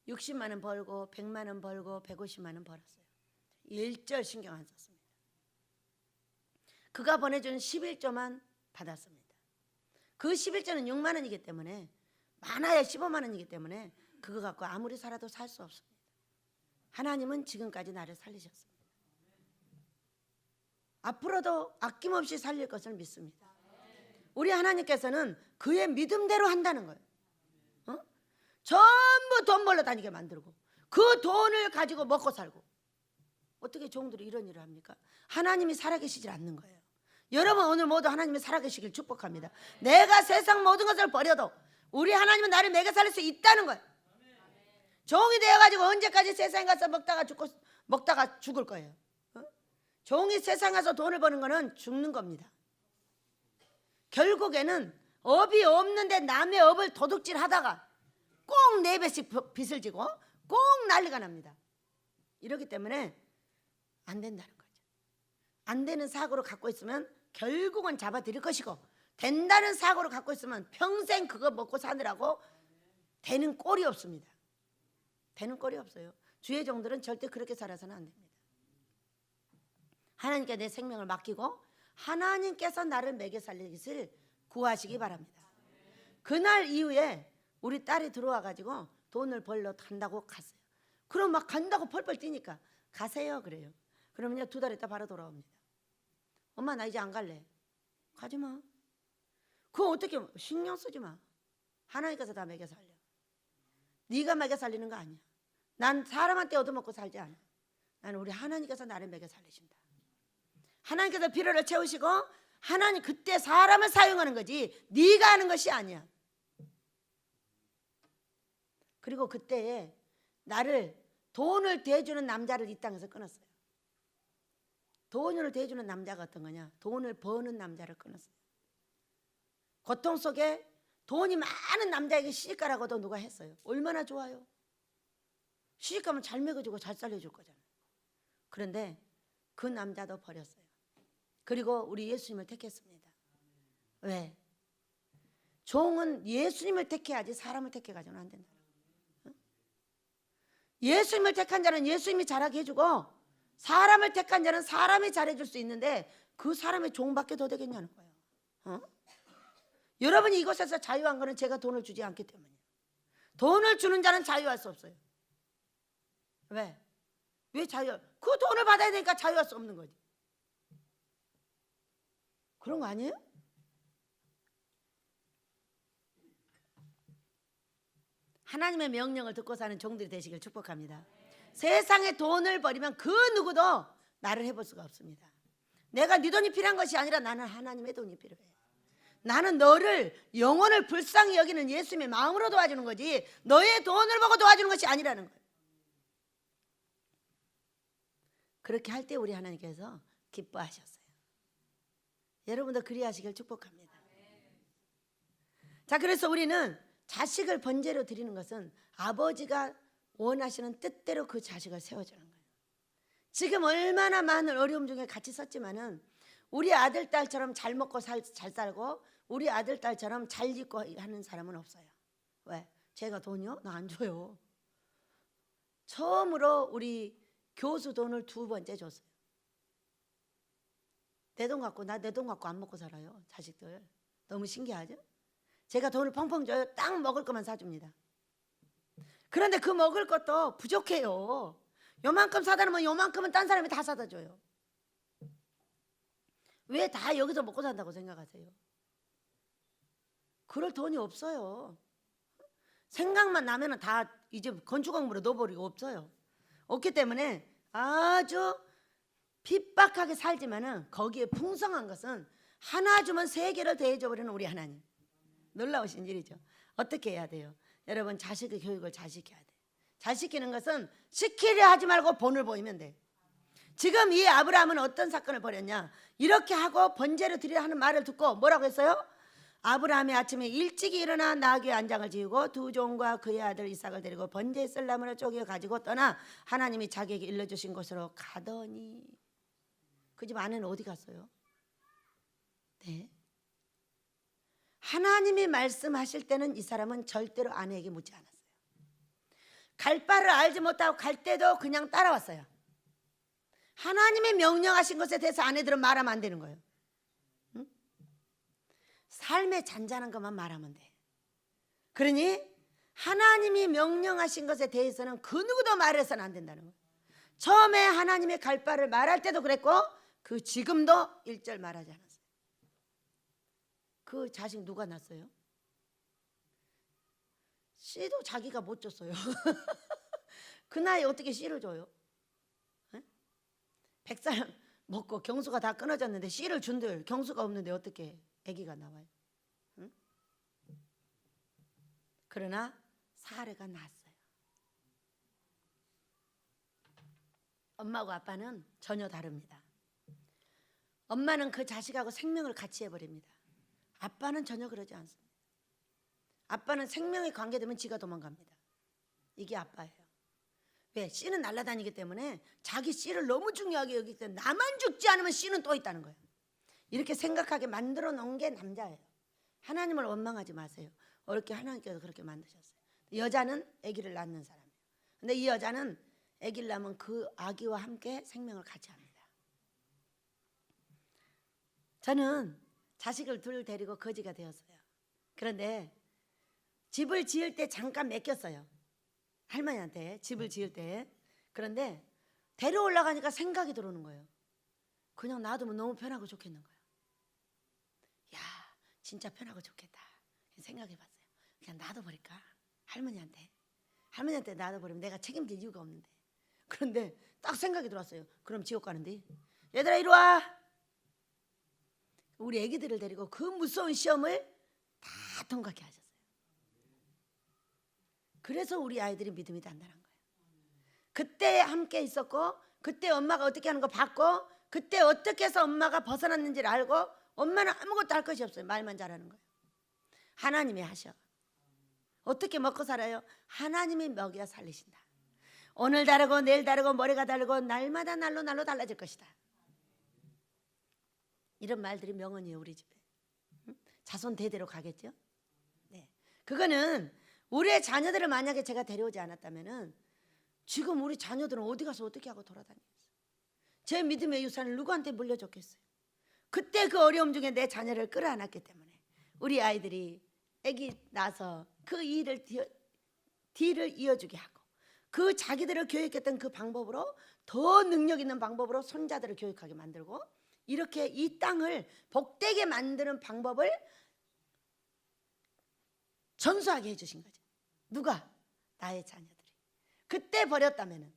60만 원 벌고 100만 원 벌고 150만 원 벌었어요. 일절 신경 안 썼습니다. 그가 보내준 11조만 받았습니다. 그 11조는 6만 원이기 때문에 많아야 15만 원이기 때문에 그거 갖고 아무리 살아도 살 수 없습니다. 하나님은 지금까지 나를 살리셨습니다. 앞으로도 아낌없이 살릴 것을 믿습니다. 우리 하나님께서는 그의 믿음대로 한다는 거예요. 전부 돈 벌러 다니게 만들고 그 돈을 가지고 먹고 살고. 어떻게 종들이 이런 일을 합니까? 하나님이 살아계시질 않는 거예요. 여러분, 오늘 모두 하나님이 살아계시길 축복합니다. 내가 세상 모든 것을 버려도 우리 하나님은 나를 먹여 살릴 수 있다는 거예요. 종이 되어가지고 언제까지 세상에 가서 먹다가 죽을 거예요. 종이 세상에 가서 돈을 버는 거는 죽는 겁니다. 결국에는 업이 없는데 남의 업을 도둑질 하다가 꼭 4배씩 빚을 지고 꼭 난리가 납니다. 이렇기 때문에 안 된다는 거죠. 안 되는 사고로 갖고 있으면 결국은 잡아들일 것이고, 된다는 사고로 갖고 있으면 평생 그거 먹고 사느라고 되는 꼴이 없습니다. 되는 꼴이 없어요. 주의 종들은 절대 그렇게 살아서는 안 됩니다. 하나님께 내 생명을 맡기고 하나님께서 나를 먹여 살릴 것을 구하시기 바랍니다. 그날 이후에 우리 딸이 들어와 가지고 돈을 벌러 간다고 갔어요. 그럼 막 간다고 펄펄 뛰니까 가세요 그래요. 그러면요 2달 있다 바로 돌아옵니다. 엄마 나 이제 안 갈래. 가지 마. 그거 어떻게 신경 쓰지 마. 하나님께서 다 먹여 살려. 네가 먹여 살리는 거 아니야. 난 사람한테 얻어먹고 살지 않아. 나는 우리 하나님께서 나를 먹여 살리신다. 하나님께서 필요를 채우시고 하나님 그때 사람을 사용하는 거지 네가 하는 것이 아니야. 그리고 그때에 나를 돈을 대주는 남자를 이 땅에서 끊었어요. 돈을 대주는 남자가 어떤 거냐? 돈을 버는 남자를 끊었어요. 고통 속에 돈이 많은 남자에게 시집가라고도 누가 했어요. 얼마나 좋아요. 시집가면 잘 먹여주고 잘 살려줄 거잖아요. 그런데 그 남자도 버렸어요. 그리고 우리 예수님을 택했습니다. 왜? 종은 예수님을 택해야지 사람을 택해가지고는 안 된다. 예수님을 택한 자는 예수님이 잘하게 해주고 사람을 택한 자는 사람이 잘해줄 수 있는데 그 사람의 종밖에 더 되겠냐는 거예요. 여러분이 이곳에서 자유한 거는 제가 돈을 주지 않기 때문이에요. 돈을 주는 자는 자유할 수 없어요. 왜? 왜 자유? 그 돈을 받아야 되니까 자유할 수 없는 거지. 그런 거 아니에요? 하나님의 명령을 듣고 사는 종들이 되시길 축복합니다. 세상에 돈을 버리면 그 누구도 나를 해볼 수가 없습니다. 내가 네 돈이 필요한 것이 아니라 나는 하나님의 돈이 필요해. 나는 너를 영혼을 불쌍히 여기는 예수님의 마음으로 도와주는 거지 너의 돈을 보고 도와주는 것이 아니라는 거예요. 그렇게 할 때 우리 하나님께서 기뻐하셨어요. 여러분도 그리하시길 축복합니다. 자, 그래서 우리는 자식을 번제로 드리는 것은 아버지가 원하시는 뜻대로 그 자식을 세워주는 거예요. 지금 얼마나 많은 어려움 중에 같이 썼지만은 우리 아들 딸처럼 잘 먹고 잘 살고 우리 아들 딸처럼 잘 짓고 하는 사람은 없어요. 왜? 제가 돈이요? 나 안 줘요. 처음으로 우리 교수 돈을 2번째 줬어요. 내 돈 갖고 내 돈 갖고 안 먹고 살아요. 자식들 너무 신기하죠? 제가 돈을 펑펑 줘요. 딱 먹을 것만 사줍니다. 그런데 그 먹을 것도 부족해요. 요만큼 사다 놓으면 요만큼은 딴 사람이 다 사다 줘요. 왜 다 여기서 먹고 산다고 생각하세요? 그럴 돈이 없어요. 생각만 나면은 다 이제 건축건물로 넣어버리고 없어요. 없기 때문에 아주 핍박하게 살지만은 거기에 풍성한 것은 하나 주면 3개를 더해줘버리는 우리 하나님. 놀라우신 일이죠. 어떻게 해야 돼요? 여러분 자식의 교육을 잘 시켜야 돼. 잘 시키는 것은 시키려 하지 말고 본을 보이면 돼. 지금 이 아브라함은 어떤 사건을 벌였냐? 이렇게 하고 번제를 드리려 하는 말을 듣고 뭐라고 했어요? 아브라함이 아침에 일찍이 일어나 나귀의 안장을 지우고 2 종과 그의 아들 이삭을 데리고 번제에 쓸 나무를 쪼개 가지고 떠나 하나님이 자기에게 일러주신 곳으로 가더니 그 집 아내는 어디 갔어요? 네. 하나님이 말씀하실 때는 이 사람은 절대로 아내에게 묻지 않았어요. 갈 바를 알지 못하고 갈 때도 그냥 따라왔어요. 하나님이 명령하신 것에 대해서 아내들은 말하면 안 되는 거예요. 응? 삶의 잔잔한 것만 말하면 돼. 그러니 하나님이 명령하신 것에 대해서는 그 누구도 말해서는 안 된다는 거예요. 처음에 하나님의 갈 바를 말할 때도 그랬고 그 지금도 1절 말하지 않았어요. 그 자식 누가 낳았어요? 씨도 자기가 못 줬어요. 그 나이에 어떻게 씨를 줘요? 100살 먹고 경수가 다 끊어졌는데 씨를 준들 경수가 없는데 어떻게 아기가 나와요? 응? 그러나 사례가 났어요. 엄마하고 아빠는 전혀 다릅니다. 엄마는 그 자식하고 생명을 같이 해버립니다. 아빠는 전혀 그러지 않습니다. 아빠는 생명이 관계되면 지가 도망갑니다. 이게 아빠예요. 왜? 씨는 날아다니기 때문에 자기 씨를 너무 중요하게 여기기 때문에 나만 죽지 않으면 씨는 또 있다는 거예요. 이렇게 생각하게 만들어 놓은 게 남자예요. 하나님을 원망하지 마세요. 어렵게 하나님께서 그렇게 만드셨어요. 여자는 아기를 낳는 사람이에요. 근데 이 여자는 아기를 낳으면 그 아기와 함께 생명을 같이 합니다. 저는 자식을 둘 데리고 거지가 되었어요. 그런데 집을 지을 때 잠깐 맡겼어요. 할머니한테 집을 지을 때. 그런데 데려 올라가니까 생각이 들어오는 거예요. 그냥 놔두면 너무 편하고 좋겠는 거예요. 야, 진짜 편하고 좋겠다 생각해봤어요. 그냥 놔둬버릴까? 할머니한테 놔둬버리면 내가 책임질 이유가 없는데. 그런데 딱 생각이 들었어요. 그럼 지옥 가는데 얘들아 이리 와. 우리 애기들을 데리고 그 무서운 시험을 다 통과하게 하셨어요. 그래서 우리 아이들이 믿음이 단단한 거예요. 그때 함께 있었고, 그때 엄마가 어떻게 하는 거 봤고, 그때 어떻게 해서 엄마가 벗어났는지를 알고, 엄마는 아무것도 할 것이 없어요. 말만 잘하는 거예요. 하나님이 하셔. 어떻게 먹고 살아요? 하나님이 먹여 살리신다. 오늘 다르고 내일 다르고 머리가 다르고 날마다 날로 달라질 것이다. 이런 말들이 명언이에요. 우리 집에. 자손 대대로 가겠죠? 네. 그거는 우리의 자녀들을 만약에 제가 데려오지 않았다면은 지금 우리 자녀들은 어디 가서 어떻게 하고 돌아다니겠어요? 제 믿음의 유산을 누구한테 물려줬겠어요? 그때 그 어려움 중에 내 자녀를 끌어안았기 때문에 우리 아이들이 아기 낳아서 그 일을 뒤를 이어주게 하고, 그 자기들을 교육했던 그 방법으로 더 능력 있는 방법으로 손자들을 교육하게 만들고, 이렇게 이 땅을 복되게 만드는 방법을 전수하게 해주신 거죠. 누가? 나의 자녀들이. 그때 버렸다면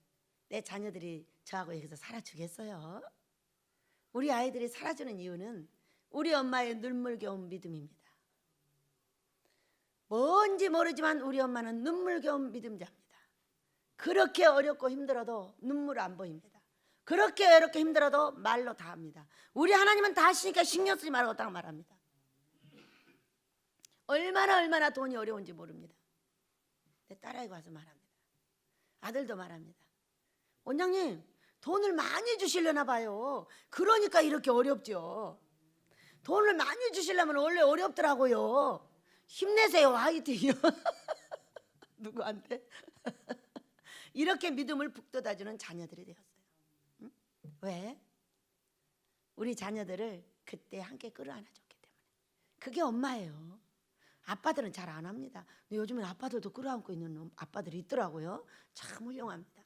내 자녀들이 저하고 여기서 살아주겠어요? 우리 아이들이 살아주는 이유는 우리 엄마의 눈물겨운 믿음입니다. 뭔지 모르지만 우리 엄마는 눈물겨운 믿음자입니다. 그렇게 어렵고 힘들어도 눈물 안 보입니다. 그렇게 어렵고 힘들어도 말로 다 합니다. 우리 하나님은 다 하시니까 신경 쓰지 말고 딱 말합니다. 얼마나 돈이 어려운지 모릅니다. 내 딸아이가 와서 말합니다. 아들도 말합니다. 원장님, 돈을 많이 주시려나 봐요. 그러니까 이렇게 어렵죠. 돈을 많이 주시려면 원래 어렵더라고요. 힘내세요, 화이팅이요. 누구한테? 이렇게 믿음을 북돋아주는 자녀들이 되었어요. 응? 왜? 우리 자녀들을 그때 함께 끌어안아줬기 때문에. 그게 엄마예요. 아빠들은 잘 안 합니다. 근데 요즘엔 아빠들도 끌어안고 있는 아빠들이 있더라고요. 참 훌륭합니다.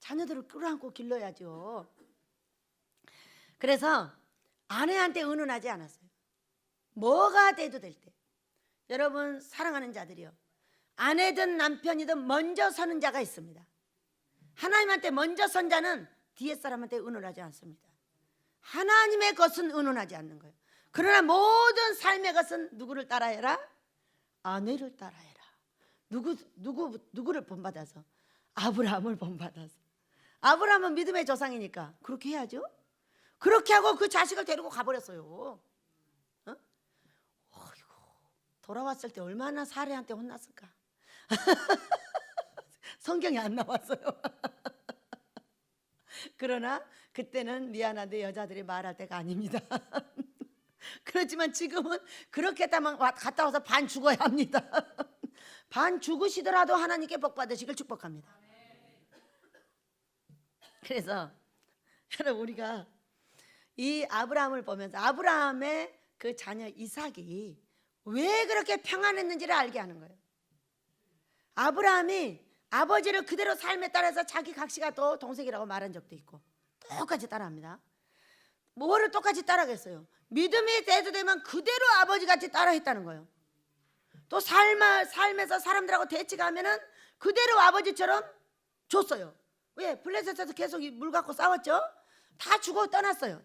자녀들을 끌어안고 길러야죠. 그래서 아내한테 의논하지 않았어요. 뭐가 돼도 될 때. 여러분 사랑하는 자들이요, 아내든 남편이든 먼저 서는 자가 있습니다. 하나님한테 먼저 선 자는 뒤에 사람한테 의논하지 않습니다. 하나님의 것은 의논하지 않는 거예요. 그러나 모든 삶의 것은 누구를 따라해라? 아내를 따라해라. 누구를 본받아서? 아브라함을 본받아서. 아브라함은 믿음의 조상이니까 그렇게 해야죠. 그렇게 하고 그 자식을 데리고 가버렸어요. 돌아왔을 때 얼마나 사례한테 혼났을까. 성경에 안 나왔어요. 그러나 그때는 미안한데 여자들이 말할 때가 아닙니다. 그렇지만 지금은 그렇게 갔다 와서 반 죽어야 합니다. 반 죽으시더라도 하나님께 복 받으시길 축복합니다. 그래서 여러분, 우리가 이 아브라함을 보면서 아브라함의 그 자녀 이삭이 왜 그렇게 평안했는지를 알게 하는 거예요. 아브라함이 아버지를 그대로 삶에 따라서 자기 각시가 또 동생이라고 말한 적도 있고 똑같이 따라합니다. 뭐를 똑같이 따라하겠어요? 믿음이 대두되면 그대로 아버지같이 따라했다는 거예요. 또 삶에서 사람들하고 대치가 하면은 그대로 아버지처럼 줬어요. 왜? 블레셋에서 계속 물 갖고 싸웠죠? 다 죽어 떠났어요.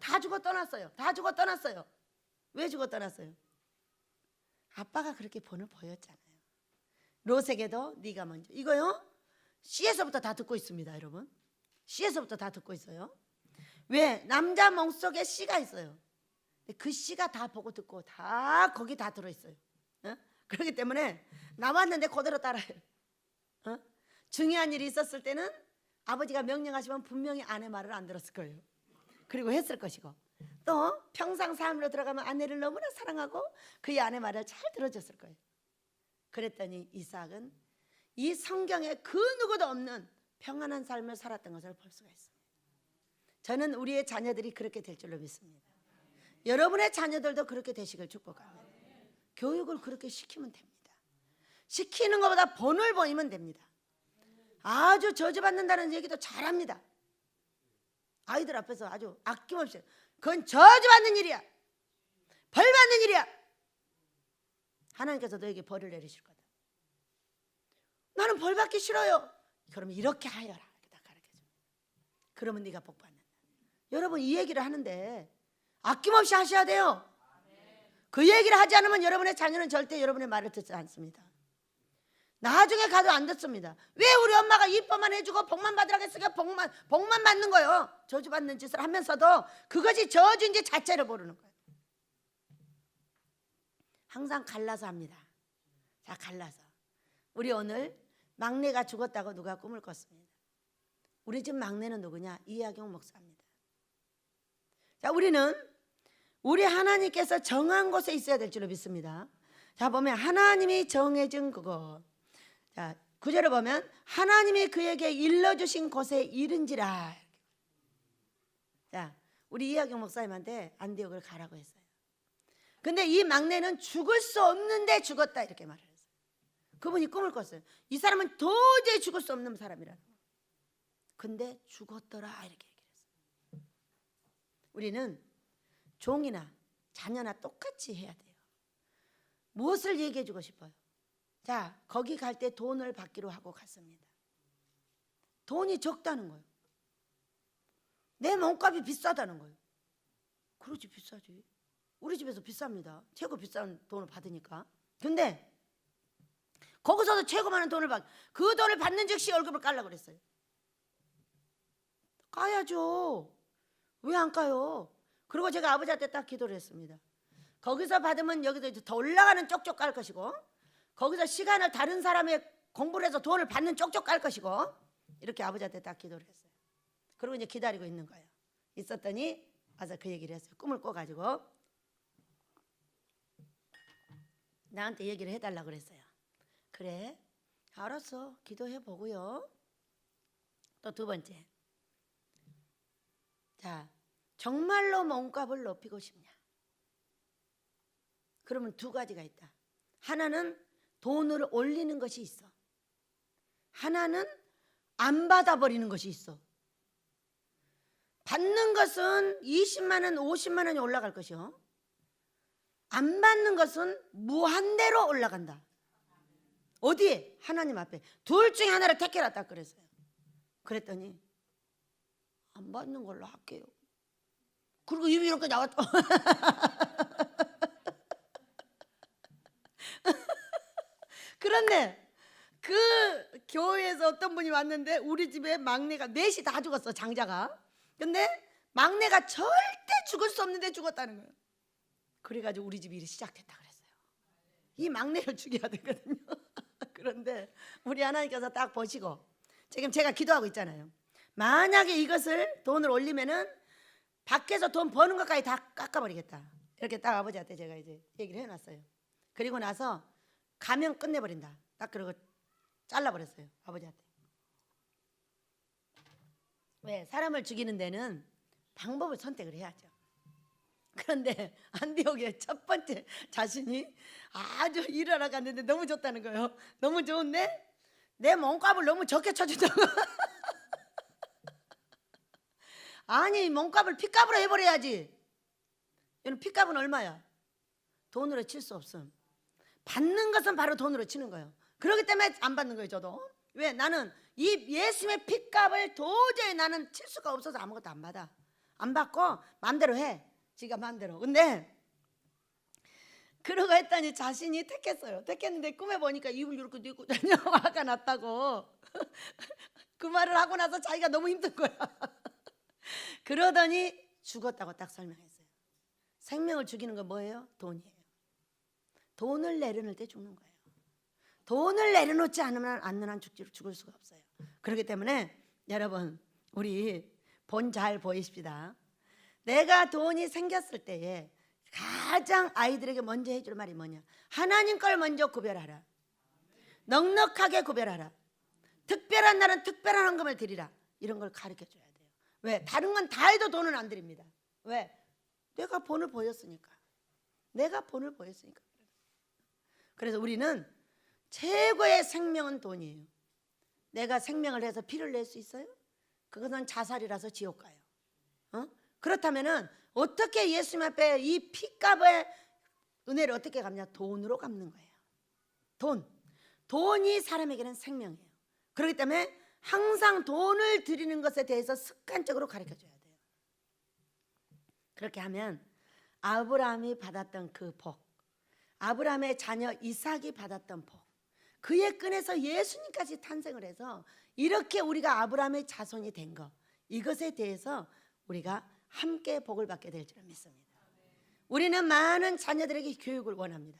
왜 죽어 떠났어요? 아빠가 그렇게 본을 보였잖아요. 롯에게도 네가 먼저. 이거요, C에서부터 다 듣고 있습니다, 여러분. C에서부터 다 듣고 있어요. 왜? 남자 몸속에 C가 있어요. 그 C가 다 보고 듣고 다 거기 다 들어있어요. 그렇기 때문에 나왔는데 그대로 따라해요. 중요한 일이 있었을 때는 아버지가 명령하시면 분명히 아내 말을 안 들었을 거예요. 그리고 했을 것이고, 또 평상 삶으로 들어가면 아내를 너무나 사랑하고 그의 아내 말을 잘 들어줬을 거예요. 그랬더니 이삭은 이 성경에 그 누구도 없는 평안한 삶을 살았던 것을 볼 수가 있습니다. 저는 우리의 자녀들이 그렇게 될 줄로 믿습니다. 여러분의 자녀들도 그렇게 되시길 축복합니다. 교육을 그렇게 시키면 됩니다. 시키는 것보다 본을 보이면 됩니다. 아주 저주받는다는 얘기도 잘합니다. 아이들 앞에서 아주 아낌없이 그건 저주받는 일이야, 벌받는 일이야. 하나님께서 너에게 벌을 내리실 거다. 나는 벌받기 싫어요. 그러면 이렇게 하여라. 이렇게 다 가르쳐줘. 그러면 네가 복받는다. 여러분 이 얘기를 하는데 아낌없이 하셔야 돼요. 그 얘기를 하지 않으면 여러분의 자녀는 절대 여러분의 말을 듣지 않습니다. 나중에 가도 안 듣습니다. 왜 우리 엄마가 이뻐만 해주고 복만 받으라고 했으니까 복만 받는 거예요. 저주받는 짓을 하면서도 그것이 저주인지 자체를 모르는 거예요. 항상 갈라서 합니다. 자, 갈라서. 우리 오늘 막내가 죽었다고 누가 꿈을 꿨습니다. 우리 집 막내는 누구냐? 이하경 목사입니다. 자, 우리 하나님께서 정한 곳에 있어야 될 줄로 믿습니다. 자, 보면 하나님이 정해준 그곳. 자, 9절을 보면 하나님이 그에게 일러주신 곳에 이른지라. 자, 우리 이하경 목사님한테 안디옥을 가라고 했어요. 근데 이 막내는 죽을 수 없는데 죽었다 이렇게 말을 했어요. 그분이 꿈을 꿨어요. 이 사람은 도저히 죽을 수 없는 사람이라는 거. 근데 죽었더라 이렇게 얘기를 했어요. 우리는 종이나 자녀나 똑같이 해야 돼요. 무엇을 얘기해 주고 싶어요? 자, 거기 갈 때 돈을 받기로 하고 갔습니다. 돈이 적다는 거예요. 내 몸값이 비싸다는 거예요. 그렇지, 비싸지. 우리 집에서 비쌉니다. 최고 비싼 돈을 받으니까. 근데 거기서도 최고 많은 돈을 그 돈을 받는 즉시 월급을 깔라고 그랬어요. 까야죠. 왜 안 까요? 그리고 제가 아버지한테 딱 기도를 했습니다. 거기서 받으면 여기서 이제 더 올라가는 쪽쪽 깔 것이고, 거기서 시간을 다른 사람의 공부를 해서 돈을 받는 쪽쪽 깔 것이고, 이렇게 아버지한테 딱 기도를 했어요. 그리고 이제 기다리고 있는 거예요. 있었더니 와서 그 얘기를 했어요. 꿈을 꿔가지고 나한테 얘기를 해달라고 그랬어요. 그래, 알았어, 기도해 보고요. 또 두 번째, 자, 정말로 몸값을 높이고 싶냐? 그러면 두 가지가 있다. 하나는 돈을 올리는 것이 있어. 하나는 안 받아버리는 것이 있어. 받는 것은 20만 원, 50만 원이 올라갈 것이요. 안 받는 것은 무한대로 올라간다. 어디에? 하나님 앞에. 둘 중에 하나를 택해라 딱 그랬어요. 그랬더니 안 받는 걸로 할게요. 그리고 입이 이렇게 나왔다. 그런데 그 교회에서 어떤 분이 왔는데 우리 집에 막내가 넷이 다 죽었어, 장자가. 근데 막내가 절대 죽을 수 없는데 죽었다는 거예요. 그래가지고 우리 집 일이 시작됐다 그랬어요. 이 막내를 죽여야 되거든요. 그런데 우리 하나님께서 딱 보시고, 지금 제가 기도하고 있잖아요. 만약에 이것을 돈을 올리면은 밖에서 돈 버는 것까지 다 깎아버리겠다. 이렇게 딱 아버지한테 제가 이제 얘기를 해놨어요. 그리고 나서 가면 끝내버린다. 딱 그러고 잘라버렸어요, 아버지한테. 왜? 사람을 죽이는 데는 방법을 선택을 해야죠. 그런데 안디옥의 첫 번째 자신이 아주 일하러 갔는데 너무 좋다는 거예요. 너무 좋은데 내 몸값을 너무 적게 쳐준다고. 아니, 몸값을 핏값으로 해버려야지. 얘는 핏값은 얼마야? 돈으로 칠 수 없음. 받는 것은 바로 돈으로 치는 거예요. 그렇기 때문에 안 받는 거예요, 저도. 왜? 나는 이 예수님의 핏값을 도저히 나는 칠 수가 없어서 아무것도 안 받아. 안 받고 마음대로 해. 지가 마음대로. 근데 그러고 했더니 자신이 택했어요. 택했는데 꿈에 보니까 입을 이렇게 뉘고 다녀. 화가 났다고. 그 말을 하고 나서 자기가 너무 힘든 거야. 그러더니 죽었다고 딱 설명했어요. 생명을 죽이는 건 뭐예요? 돈이에요. 돈을 내려놓을 때 죽는 거예요. 돈을 내려놓지 않으면 안 죽을 수가 없어요. 그렇기 때문에 여러분, 우리 본 잘 보이십시다. 내가 돈이 생겼을 때에 가장 아이들에게 먼저 해줄 말이 뭐냐? 하나님 걸 먼저 구별하라. 넉넉하게 구별하라. 특별한 날은 특별한 헌금을 드리라. 이런 걸 가르쳐줘야 돼요. 왜? 다른 건 다 해도 돈은 안 드립니다. 왜? 내가 본을 보였으니까. 내가 본을 보였으니까. 그래서 우리는 최고의 생명은 돈이에요. 내가 생명을 해서 피를 낼 수 있어요? 그것은 자살이라서 지옥 가요. 그렇다면은 어떻게 예수님 앞에 이 피값의 은혜를 어떻게 갚냐? 돈으로 갚는 거예요. 돈이 사람에게는 생명이에요. 그렇기 때문에 항상 돈을 드리는 것에 대해서 습관적으로 가르쳐줘야 돼요. 그렇게 하면 아브라함이 받았던 그 복, 아브라함의 자녀 이삭이 받았던 복, 그의 끈에서 예수님까지 탄생을 해서 이렇게 우리가 아브라함의 자손이 된 것, 이것에 대해서 우리가 함께 복을 받게 될 줄 믿습니다. 우리는 많은 자녀들에게 교육을 원합니다.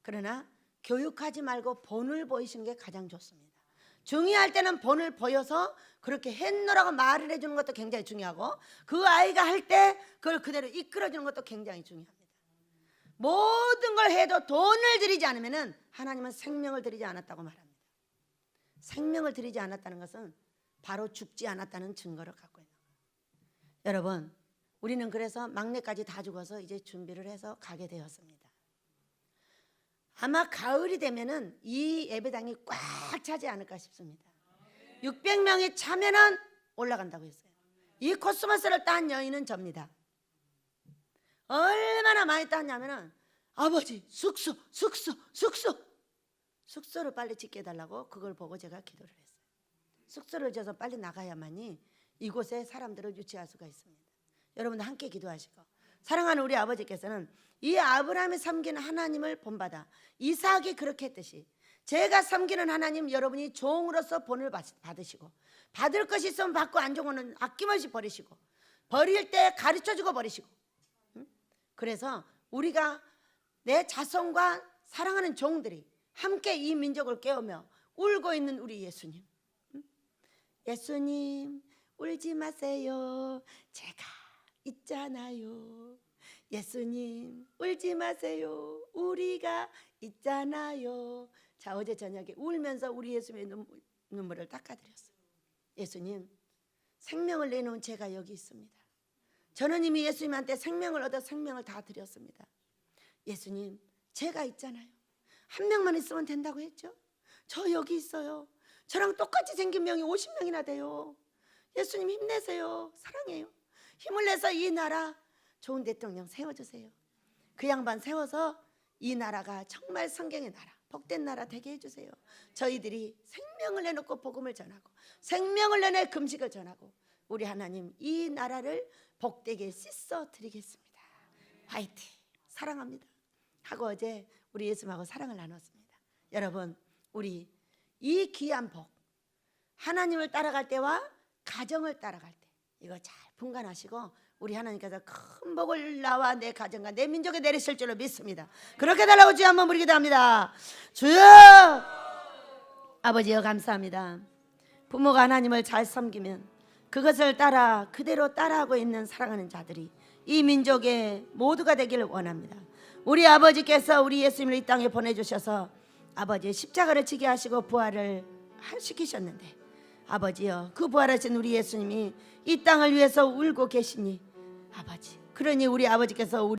그러나 교육하지 말고 본을 보이시는 게 가장 좋습니다. 중요할 때는 본을 보여서 그렇게 했노라고 말을 해주는 것도 굉장히 중요하고, 그 아이가 할 때 그걸 그대로 이끌어주는 것도 굉장히 중요합니다. 모든 걸 해도 돈을 들이지 않으면 하나님은 생명을 드리지 않았다고 말합니다. 생명을 드리지 않았다는 것은 바로 죽지 않았다는 증거를 갖고 있는 거예요. 여러분, 우리는 그래서 막내까지 다 죽어서 이제 준비를 해서 가게 되었습니다. 아마 가을이 되면은 이 예배당이 꽉 차지 않을까 싶습니다. 600명이 차면은 올라간다고 했어요. 이 코스모스를 딴 여인은 접니다. 얼마나 많이 땄냐면은 아버지 숙소를 빨리 짓게 해달라고 그걸 보고 제가 기도를 했어요. 숙소를 지어서 빨리 나가야만이 이곳에 사람들을 유치할 수가 있습니다. 여러분도 함께 기도하시고, 사랑하는 우리 아버지께서는 이 아브라함이 섬기는 하나님을 본받아 이삭이 그렇게 했듯이 제가 섬기는 하나님, 여러분이 종으로서 본을 받으시고, 받을 것이 있으면 받고 안 좋으면 아낌없이 버리시고, 버릴 때 가르쳐주고 버리시고, 그래서 우리가 내 자손과 사랑하는 종들이 함께 이 민족을 깨우며 울고 있는 우리 예수님, 예수님 울지 마세요, 제가 있잖아요. 예수님 울지 마세요, 우리가 있잖아요. 자, 어제 저녁에 울면서 우리 예수님의 눈물을 닦아드렸어요. 예수님, 생명을 내놓은 제가 여기 있습니다. 저는 이미 예수님한테 생명을 얻어 생명을 다 드렸습니다. 예수님, 제가 있잖아요. 한 명만 있으면 된다고 했죠. 저 여기 있어요. 저랑 똑같이 생긴 명이 50명이나 돼요. 예수님 힘내세요. 사랑해요. 힘을 내서 이 나라 좋은 대통령 세워주세요. 그 양반 세워서 이 나라가 정말 성경의 나라, 복된 나라 되게 해주세요. 저희들이 생명을 내놓고 복음을 전하고, 생명을 내내 금식을 전하고, 우리 하나님 이 나라를 복되게 씻어 드리겠습니다. 화이팅! 사랑합니다 하고 어제 우리 예수님하고 사랑을 나눴습니다. 여러분, 우리 이 귀한 복, 하나님을 따라갈 때와 가정을 따라갈 때 이거 잘 분간하시고 우리 하나님께서 큰 복을 나와 내 가정과 내 민족에 내리실 줄로 믿습니다. 그렇게 달라고 주여 한번 부르기도 합니다. 주여! 아버지여 감사합니다. 부모가 하나님을 잘 섬기면 그것을 따라 그대로 따라하고 있는 사랑하는 자들이 이 민족의 모두가 되기를 원합니다. 우리 아버지께서 우리 예수님을 이 땅에 보내주셔서 아버지 십자가를 지게 하시고 부활을 시키셨는데, 아버지여 그 부활하신 우리 예수님이 이 땅을 위해서 울고 계시니 아버지, 그러니 우리 아버지께서 우리